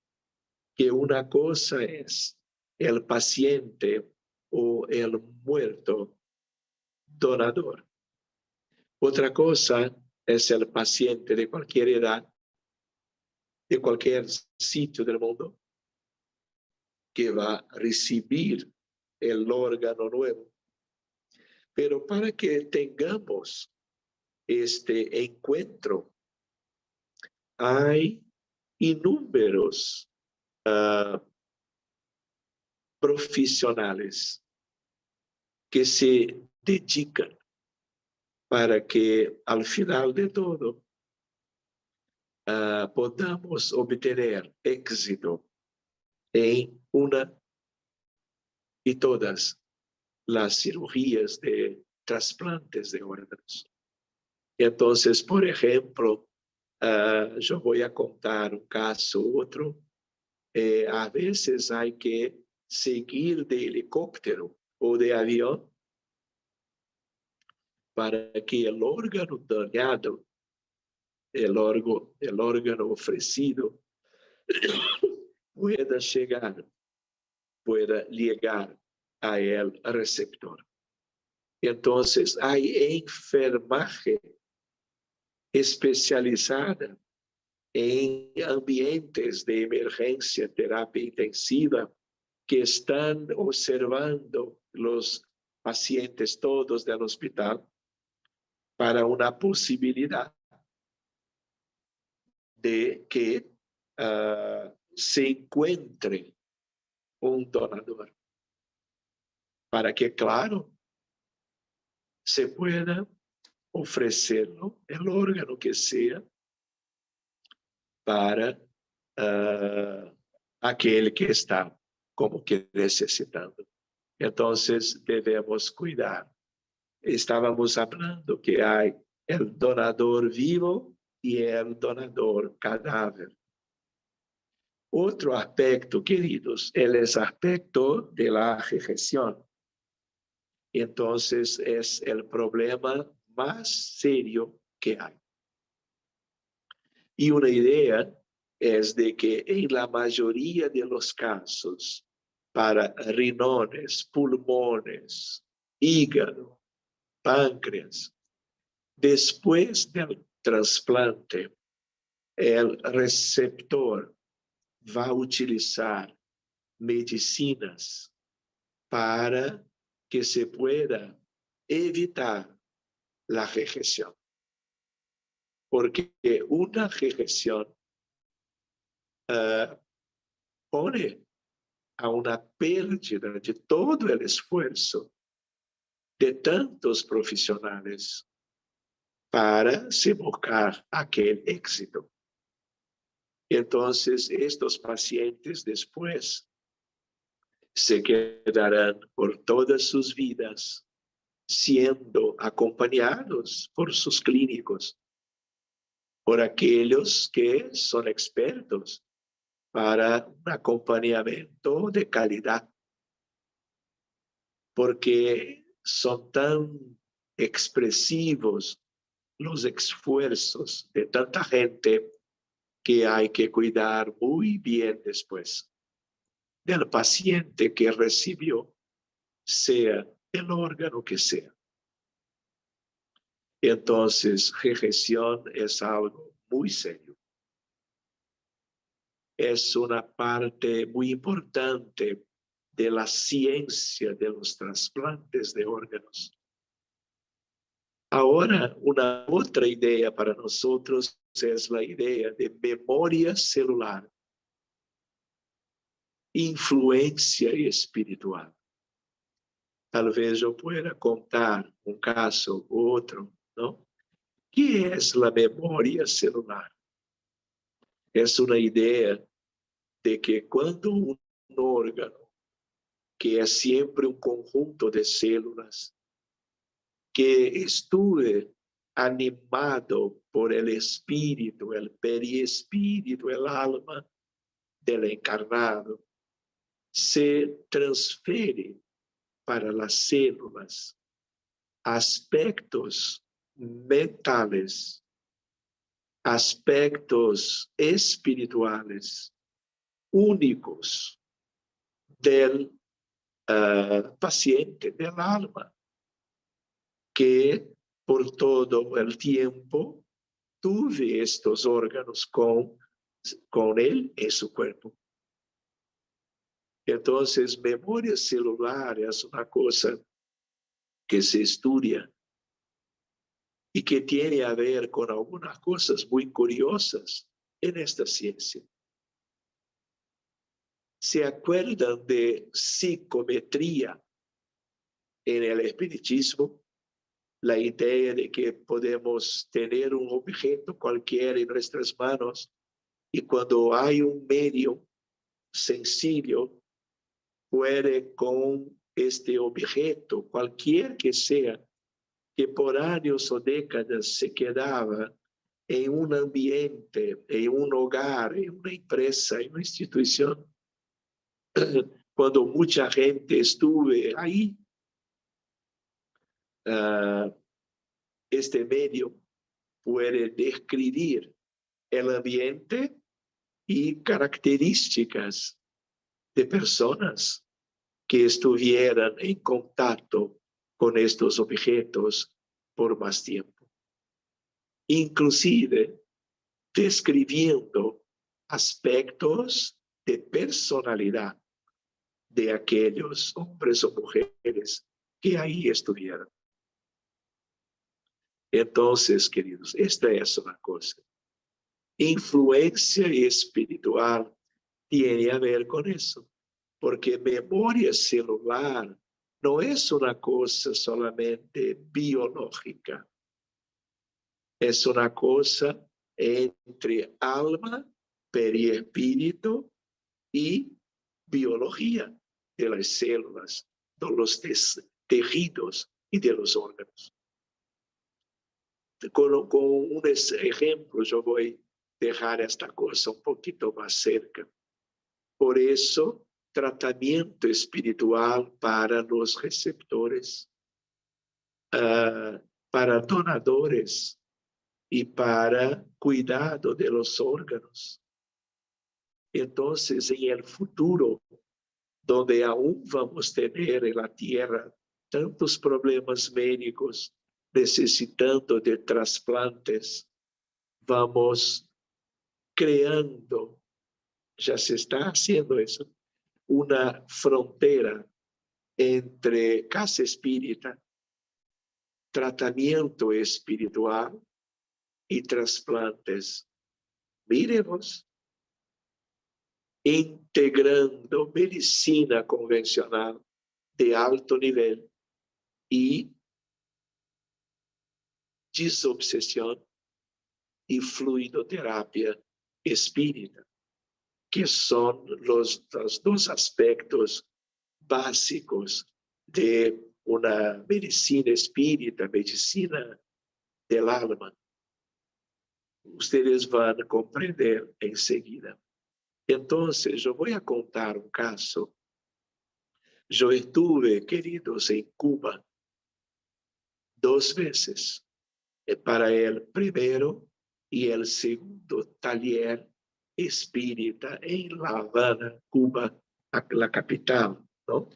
que una cosa es el paciente o el muerto donador. Otra cosa es el paciente de cualquier edad, de cualquier sitio del mundo, que va a recibir el órgano nuevo. Pero para que tengamos este encuentro, hay inúmeros profesionales que se dedican para que al final de todo podamos obtener éxito en una y todas las cirugías de trasplantes de órganos. Entonces, por ejemplo, yo voy a contar un caso, otro. A veces hay que seguir de helicóptero o de avión para que el órgano dañado, el órgano ofrecido, pueda llegar a el receptor. Entonces, hay enfermaje especializada en ambientes de emergencia, terapia intensiva, que están observando los pacientes todos del hospital para una posibilidad de que se encuentre un donador, para que, claro, se pueda ofrecerlo el órgano que sea para aquel que está como que necesitando. Entonces debemos cuidar. Estábamos hablando que hay el donador vivo y el donador cadáver. Otro aspecto, queridos, es el aspecto de la rejeción. Entonces es el problema más serio que hay. Y una idea es de que en la mayoría de los casos, para riñones, pulmones, hígado, páncreas, después del trasplante, el receptor va a utilizar medicinas para que se pueda evitar la rejección. Porque una rejección pone a una pérdida de todo el esfuerzo de tantos profesionales para se buscar aquel éxito. Entonces, estos pacientes después se quedarán por todas sus vidas siendo acompañados por sus clínicos, por aquellos que son expertos para un acompañamiento de calidad, porque son tan expresivos los esfuerzos de tanta gente que hay que cuidar muy bien después del paciente que recibió, sea el órgano que sea. Entonces, rejección es algo muy serio. Es una parte muy importante de la ciencia de los trasplantes de órganos. Ahora, una otra idea para nosotros es la idea de memoria celular, influencia espiritual. Tal vez yo pueda contar un caso u otro, ¿no? ¿Qué es la memoria celular? Es una idea de que cuando un órgano, que es siempre un conjunto de células, que estuve animado por el espíritu, el periespíritu, el alma del encarnado, se transfiere para las células aspectos mentales, aspectos espirituales únicos del paciente, del alma, que por todo el tiempo tuve estos órganos con él en su cuerpo. Entonces, memoria celular es una cosa que se estudia y que tiene a ver con algunas cosas muy curiosas en esta ciencia. ¿Se acuerdan de psicometría en el espiritismo? La idea de que podemos tener un objeto cualquiera en nuestras manos y cuando hay un medio sencillo, puede con este objeto, cualquier que sea, que por años o décadas se quedaba en un ambiente, en un hogar, en una empresa, en una institución, cuando mucha gente estuve ahí, este medio puede describir el ambiente y características de personas que estuvieran en contacto con estos objetos por más tiempo. Inclusive describiendo aspectos de personalidad de aquellos hombres o mujeres que ahí estuvieron. Entonces, queridos, esta es una cosa. Influencia espiritual tiene a ver con eso, porque memoria celular no es una cosa solamente biológica, es una cosa entre alma, periespíritu y biología de las células, de los tejidos y de los órganos. Con un ejemplo yo voy a dejar esta cosa un poquito más cerca. Por eso, tratamiento espiritual para los receptores, para donadores y para cuidado de los órganos. Entonces, en el futuro, donde aún vamos a tener en la tierra tantos problemas médicos necesitando de trasplantes, vamos creando, ya se está haciendo eso, una frontera entre casa espírita, tratamiento espiritual y trasplantes. Miremos, integrando medicina convencional de alto nivel y desobsesión y fluidoterapia espírita, que son los dos aspectos básicos de una medicina espírita, medicina del alma. Ustedes van a comprender enseguida. Entonces, yo voy a contar un caso. Yo estuve, queridos, en Cuba 2 veces para el primero y el segundo taller espírita en La Habana, Cuba, la capital, ¿no?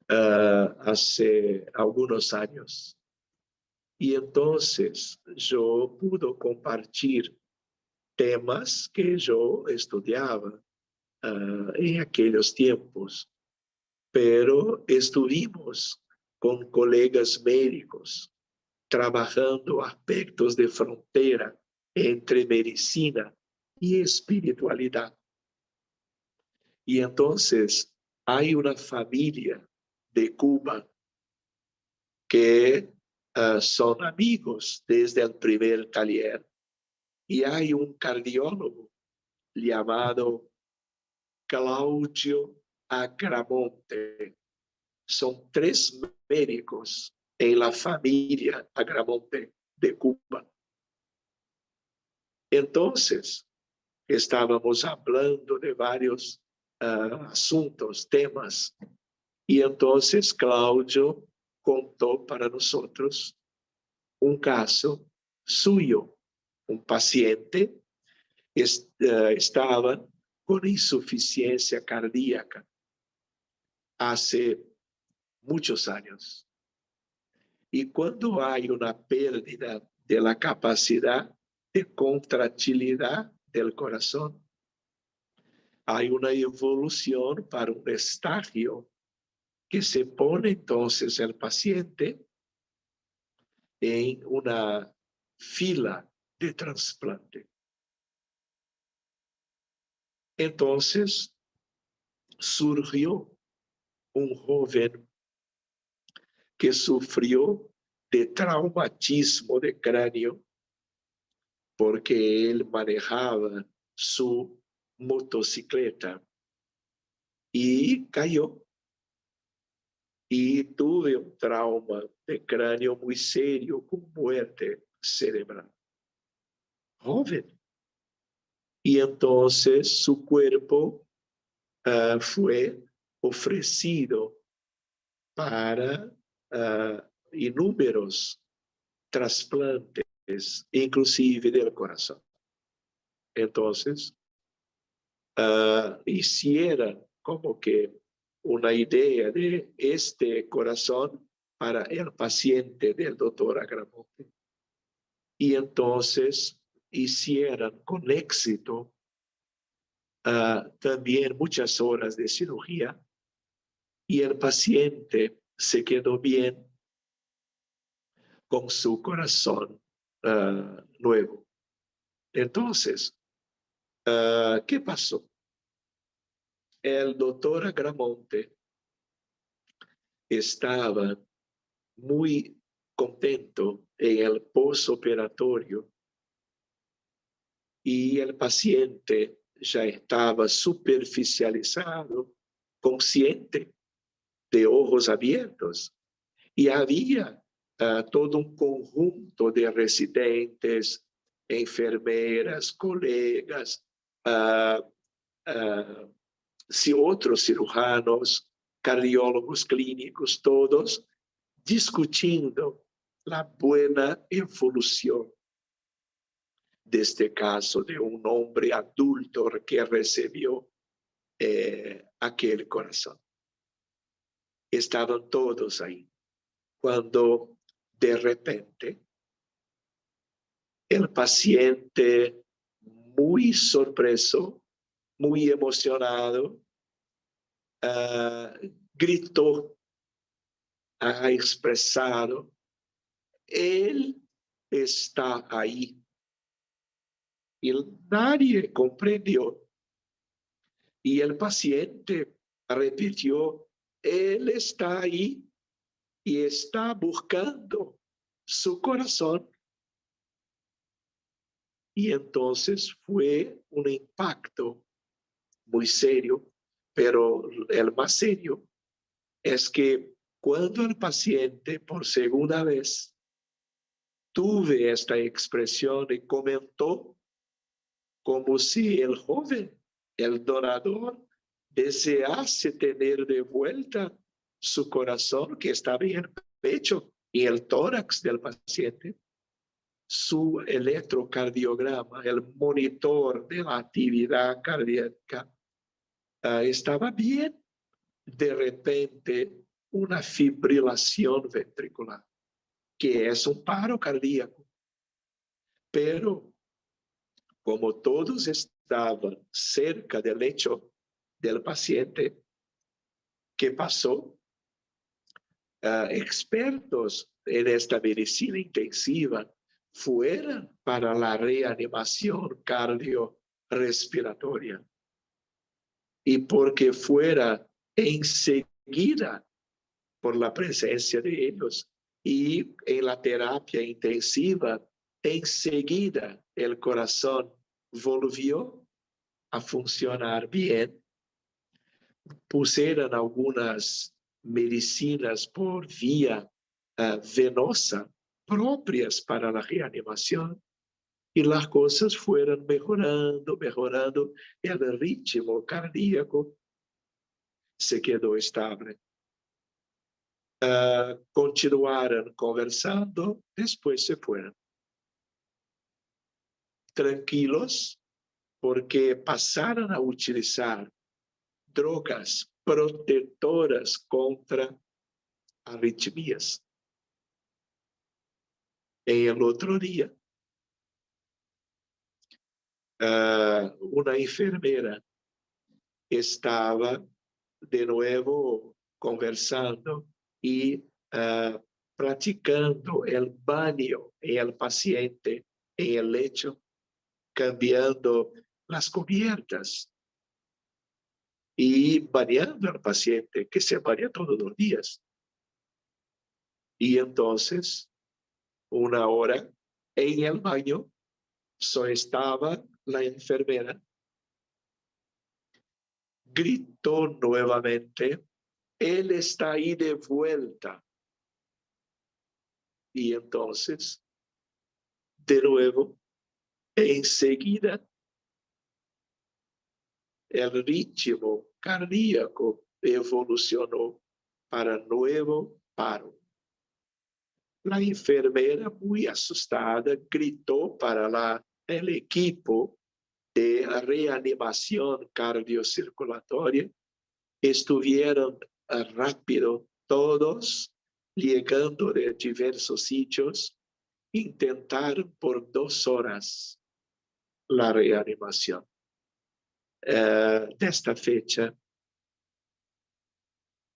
Hace algunos años. Y entonces yo pude compartir temas que yo estudiaba en aquellos tiempos, pero estuvimos con colegas médicos trabajando aspectos de frontera entre medicina y espiritualidad. Y entonces hay una familia de Cuba que son amigos desde el primer taller, y hay un cardiólogo llamado Claudio Agramonte. Son 3 médicos en la familia Agramonte de Cuba. Entonces, estábamos hablando de varios asuntos, temas, y entonces Claudio contó para nosotros un caso suyo. Un paciente estaba con insuficiencia cardíaca hace muchos años. Y cuando hay una pérdida de la capacidad de contractilidad del corazón, hay una evolución para un estadio que se pone entonces el paciente en una fila de trasplante. Entonces surgió un joven que sufrió de traumatismo de cráneo porque él manejaba su motocicleta y cayó y tuvo un trauma de cráneo muy serio con muerte cerebral. Joven. Y entonces su cuerpo fue ofrecido para inúmeros trasplantes, inclusive del corazón. Entonces, hicieron como que una idea de este corazón para el paciente del doctor Agramonte. Y entonces hicieron con éxito también muchas horas de cirugía, y el paciente se quedó bien con su corazón nuevo. Entonces, ¿qué pasó? El doctor Agramonte estaba muy contento en el postoperatorio y el paciente já estava superficializado, consciente, de ojos abiertos. E havia todo um conjunto de residentes, enfermeiras, colegas, outros cirujanos, cardiólogos clínicos, todos discutindo a boa evolução deste caso de um homem adulto que recebeu aquele coração. Estavam todos aí, quando de repente o paciente, muito surpreso, muito emocionado, gritou, ha expressado: Ele está aí. E nadie compreendeu. E o paciente repetiu: Ele está aí e está buscando su coração. E então foi um impacto muito sério, pero o mais sério é que quando o paciente, por segunda vez, tuve esta expressão e comentou como se o jovem, o donador, deseasse ter de vuelta su coração que estava em el pecho e el tórax del paciente. Su electrocardiograma, el monitor de la actividad cardíaca, estaba bien. De repente, una fibrilación ventricular, que es un paro cardíaco. Pero, como todos estaban cerca del lecho del paciente, ¿qué pasó? Expertos en esta medicina intensiva fueron para la reanimación cardiorrespiratoria. Y porque fuera enseguida por la presencia de ellos y en la terapia intensiva, enseguida el corazón volvió a funcionar bien. Pusieron algunas medicinas por vía venosa propias para la reanimación y las cosas fueron mejorando, el ritmo cardíaco se quedó estable. Continuaron conversando, después se fueron. Tranquilos, porque pasaron a utilizar drogas protectoras contra arritmias. En el otro día, una enfermera estaba de nuevo conversando y practicando el baño en el paciente en el lecho, cambiando las cubiertas y bañando al paciente, que se baña todos los días. Y entonces, una hora en el baño, solo estaba la enfermera, gritó nuevamente: Él está ahí de vuelta. Y entonces, de nuevo, enseguida, el ritmo cardíaco evolucionó para nuevo paro. La enfermera, muy asustada, gritó para el equipo de reanimación cardiocirculatoria. Estuvieron rápido todos, llegando de diversos sitios, intentaron por 2 horas la reanimación. De esta fecha,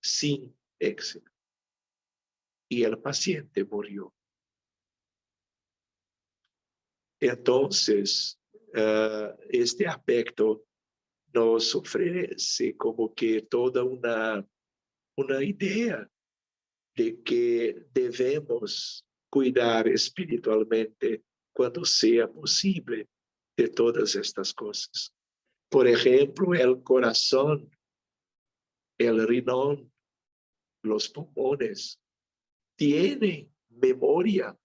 sin éxito. Y el paciente murió. Entonces, este aspecto nos ofrece como que toda una idea de que debemos cuidar espiritualmente cuando sea posible de todas estas cosas. Por ejemplo, el corazón, el riñón, los pulmones, tienen memoria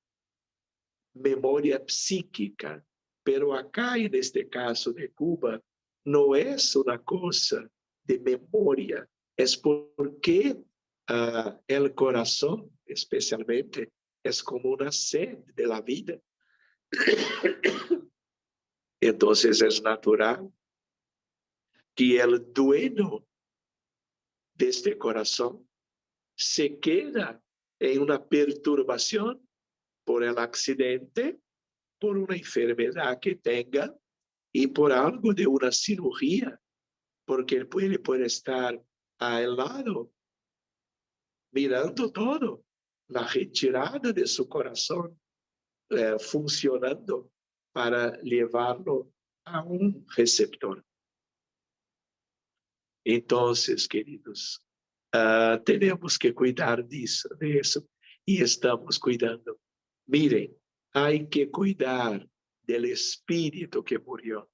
psíquica, pero acá en este caso de Cuba no es una cosa de memoria, es porque el corazón especialmente es como una sed de la vida. Entonces es natural que el dueño de este corazón se queda en una perturbación por el accidente, por una enfermedad que tenga y por algo de una cirugía, porque él puede estar al lado, mirando todo, la retirada de su corazón, funcionando para llevarlo a un receptor. Entonces, queridos, tenemos que cuidar de eso, y estamos cuidando. Miren, hay que cuidar del espíritu que murió.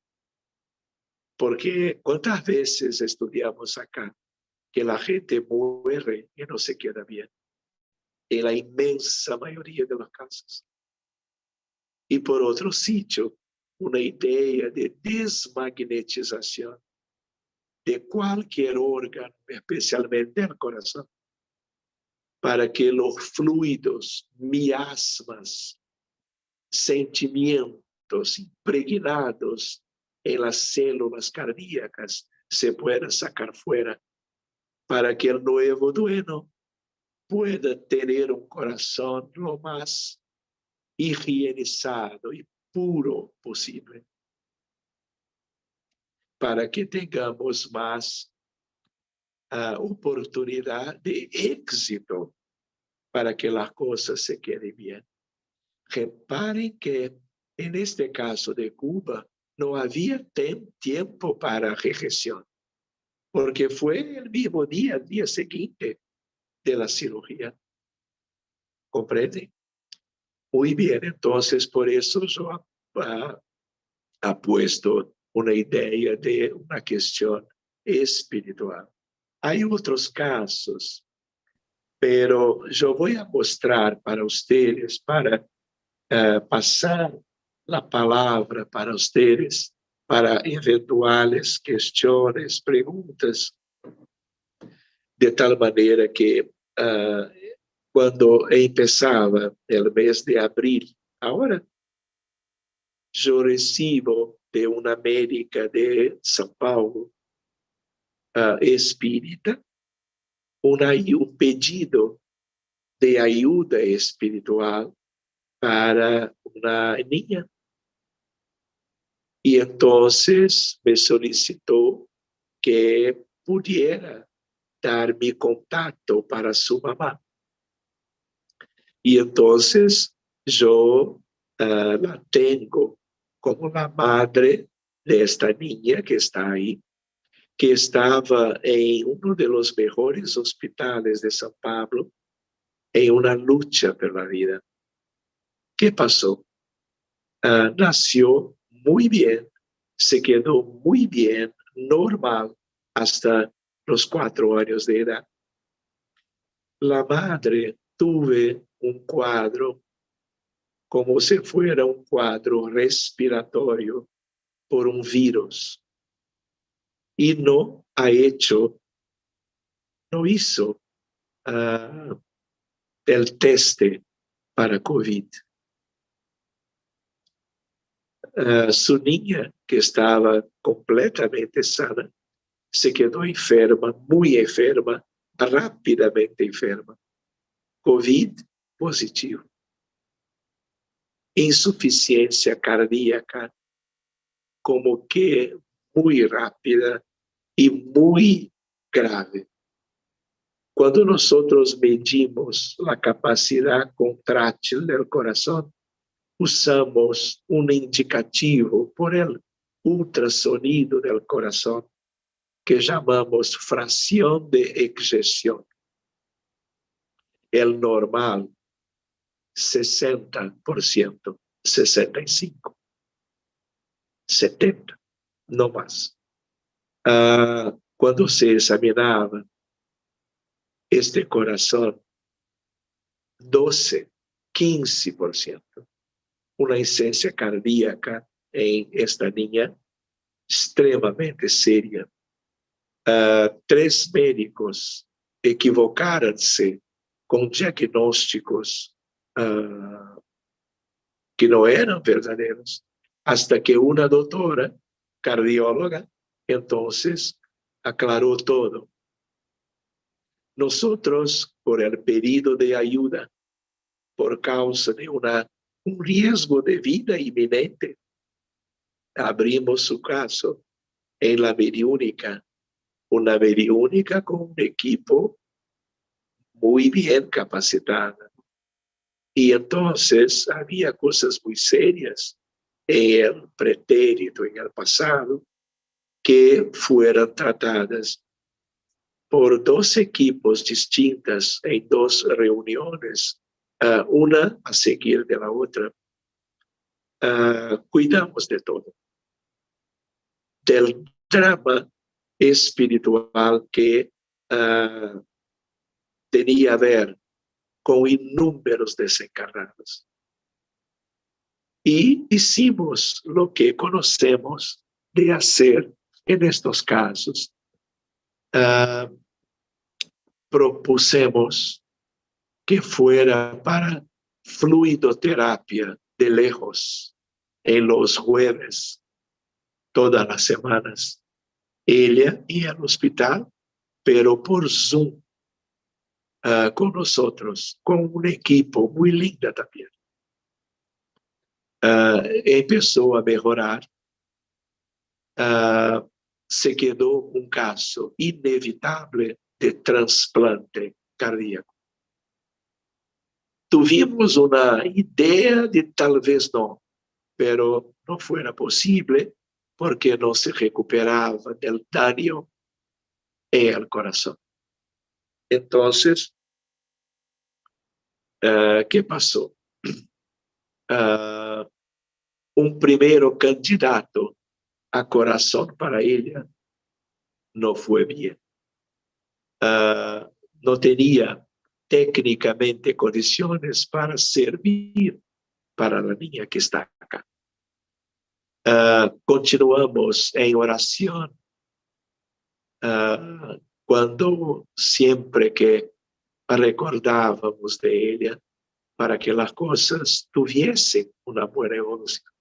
Porque ¿cuántas veces estudiamos acá que la gente muere y no se queda bien? En la inmensa mayoría de los casos. Y por otro sitio, una idea de desmagnetización de cualquier órgano, especialmente el corazón, para que los fluidos, miasmas, sentimientos impregnados en las células cardíacas se puedan sacar fuera, para que el nuevo dueño pueda tener un corazón lo más higienizado y puro posible, para que tengamos más oportunidad de éxito, para que las cosas se queden bien. Reparen que en este caso de Cuba no había tiempo para regresión, porque fue el mismo día, el día siguiente de la cirugía. ¿Comprenden? Muy bien, entonces por eso yo ha puesto una idea de una cuestión espiritual. Hay otros casos, pero yo voy a mostrar para ustedes, para pasar la palabra para ustedes, para eventuales cuestiones, preguntas, de tal manera que cuando empezaba el mes de abril, ahora yo recibo de una médica de São Paulo, espírita, un pedido de ayuda espiritual para una niña. Y entonces me solicitó que pudiera dar mi contacto para su mamá. Y entonces yo la tengo como la madre de esta niña que está ahí, que estaba en uno de los mejores hospitales de São Paulo, en una lucha por la vida. ¿Qué pasó? Nació muy bien, se quedó muy bien, normal, hasta los 4 años de edad. La madre tuvo un cuadro como si fuera un cuadro respiratorio por un virus y no hizo el teste para COVID. Su niña, que estaba completamente sana, se quedó enferma, muy enferma, rápidamente enferma. COVID positivo. Insuficiencia cardíaca, como que muy rápida y muy grave. Cuando nosotros medimos la capacidad contrátil del corazón, usamos un indicativo por el ultrasonido del corazón que llamamos fracción de eyección. El normal, 60%, 65%, 70%, no más. Cuando se examinaba este corazón, 12, 15%, una esencia cardíaca en esta niña extremadamente seria. 3 médicos equivocaram-se com diagnósticos que não eram verdadeiros, hasta que uma doutora cardióloga entonces aclaró todo. Nosotros, por el pedido de ayuda, por causa de un riesgo de vida inminente, abrimos su caso en la mediúnica, una mediúnica con un equipo muy bien capacitado. Y entonces había cosas muy serias en el pretérito, en el pasado, que fueron tratadas por 2 equipos distintas en 2 reuniones, una a seguir de la otra. Cuidamos de todo. Del drama espiritual que tenía a ver con inúmeros desencarnados. Y hicimos lo que conocemos de hacer en estos casos. Propusemos que fuera para fluidoterapia de lejos en los jueves, todas las semanas. Ella iba al hospital, pero por Zoom, con nosotros, con un equipo muy lindo también. Empezó a mejorar. Se quedó un caso inevitable de trasplante cardíaco. Tuvimos una idea de tal vez no, pero no fuera posible porque no se recuperaba del daño en el corazón. Entonces, ¿qué pasó? Un primero candidato a corazón para ella no fue bien. No tenía técnicamente condiciones para servir para la niña que está acá. Continuamos en oración cuando siempre que recordábamos de ella para que las cosas tuviesen una buena evolución.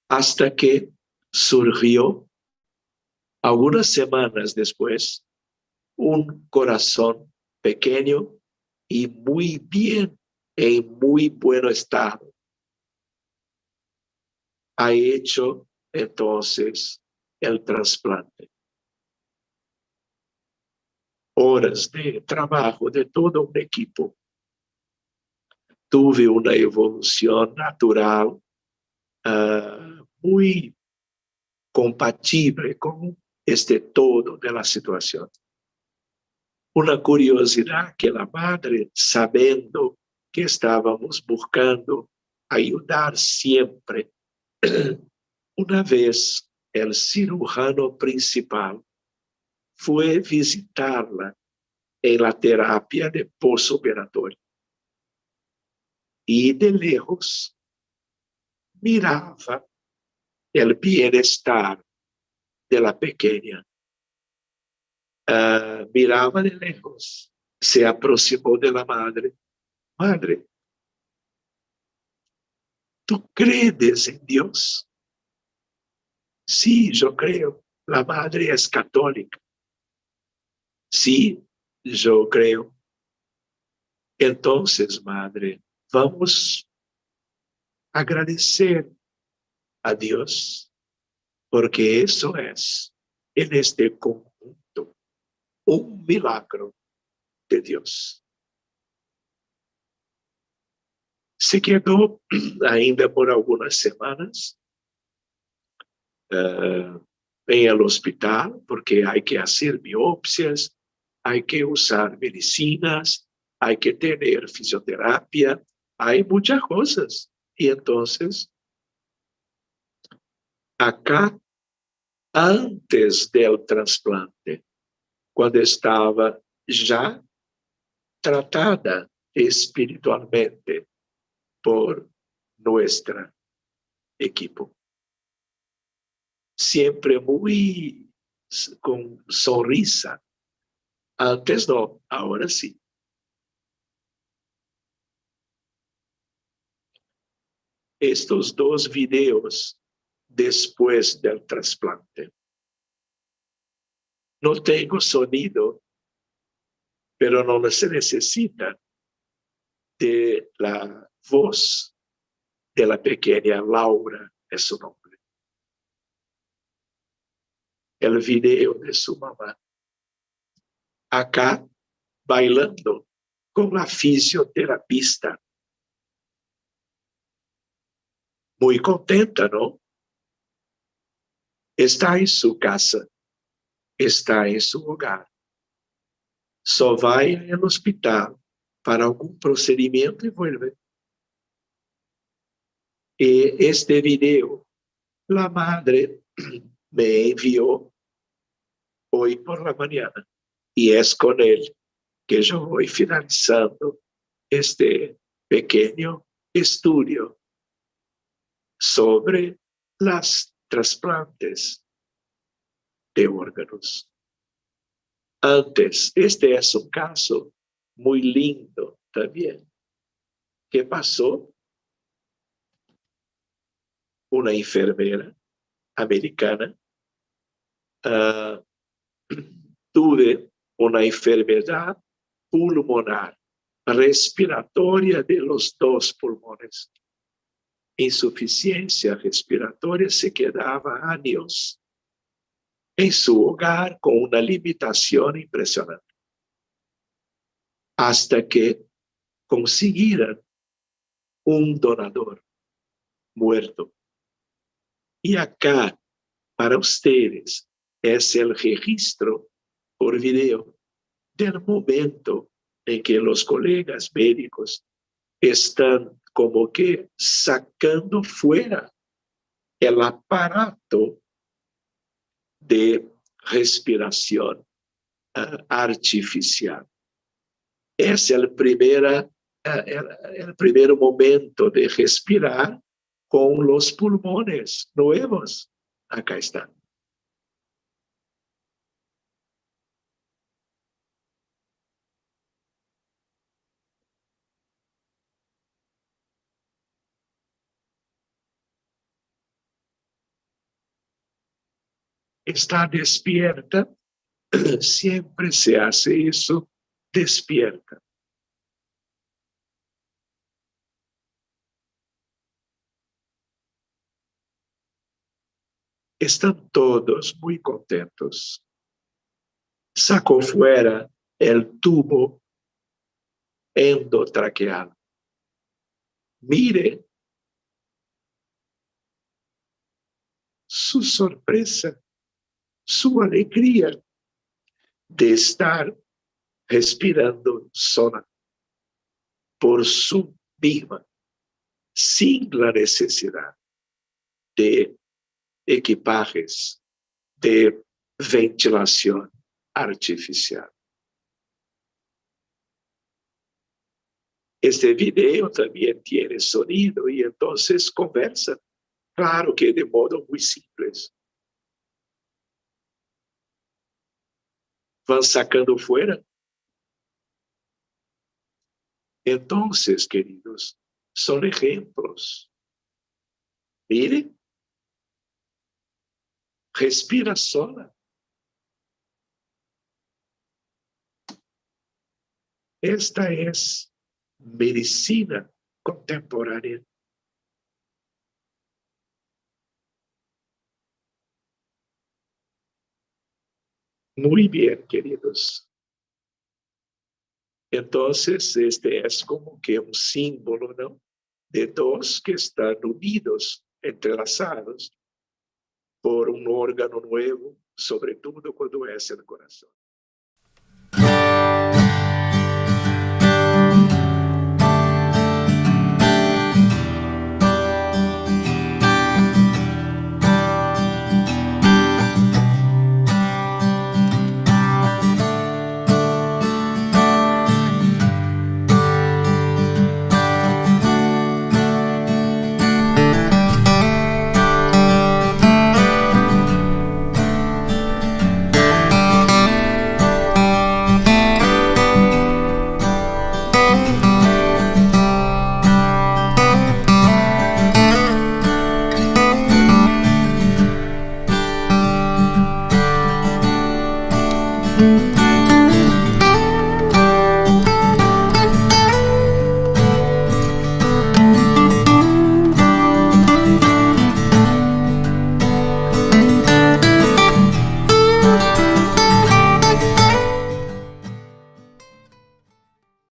Hasta que surgió, algunas semanas después, un corazón pequeño y muy bien, en muy buen estado. Ha hecho entonces el trasplante. Horas de trabajo de todo un equipo. Tuve una evolución natural muy compatible con este todo de la situación. Una curiosidad que la madre, sabiendo que estábamos buscando ayudar siempre, una vez el cirujano principal fue visitarla en la terapia de posoperatorio y de lejos miraba el bienestar de la pequeña. Miraba de lejos, se aproximó de la madre. Madre, ¿tú crees en Dios? Sí, yo creo. La madre es católica. Sí, yo creo. Entonces, madre, vamos a agradecer a Dios, porque eso es, en este conjunto, un milagro de Dios. Se quedó ainda por algunas semanas en el hospital, porque hay que hacer biopsias, hay que usar medicinas, hay que tener fisioterapia, hay muchas cosas. Y entonces, acá antes del trasplante, cuando estaba ya tratada espiritualmente por nuestro equipo. Siempre muy con sonrisa. Antes no, ahora sí. Estos dos videos después del trasplante. No tengo sonido, pero no se necesita de la voz de la pequeña Laura, es su nombre. El video de su mamá. Acá, bailando con la fisioterapista. Muy contenta, ¿no? Está en su casa, está en su hogar. Só vai al hospital para algún procedimiento y vuelve. Y este video, la madre me envió hoy por la mañana. Y es con él que yo voy finalizando este pequeño estudio sobre las trasplantes de órganos. Antes, este es un caso muy lindo también. ¿Qué pasó? Una enfermera americana. Tuve una enfermedad pulmonar, respiratoria de los dos pulmones. Insuficiencia respiratoria, se quedaba años en su hogar con una limitación impresionante. Hasta que consiguieran un donador muerto. Y acá, para ustedes, es el registro por video del momento en que los colegas médicos están como que sacando fuera el aparato de respiración artificial. Es el primer momento de respirar con los pulmones nuevos. Acá están. Está despierta, siempre se hace eso, despierta. Están todos muy contentos. Sacó fuera el tubo endotraqueal. Mire su sorpresa, su alegría de estar respirando sola por su misma, sin la necesidad de equipajes de ventilación artificial. Este video también tiene sonido y entonces conversan, claro que de modo muy simple. Van sacando fuera. Entonces, queridos, son ejemplos. Miren, respira sola. Esta es medicina contemporánea. Muy bien, queridos. Entonces, este es como que un símbolo, ¿no? De dos que están unidos, entrelazados por un órgano nuevo, sobre todo cuando es el corazón. Dios.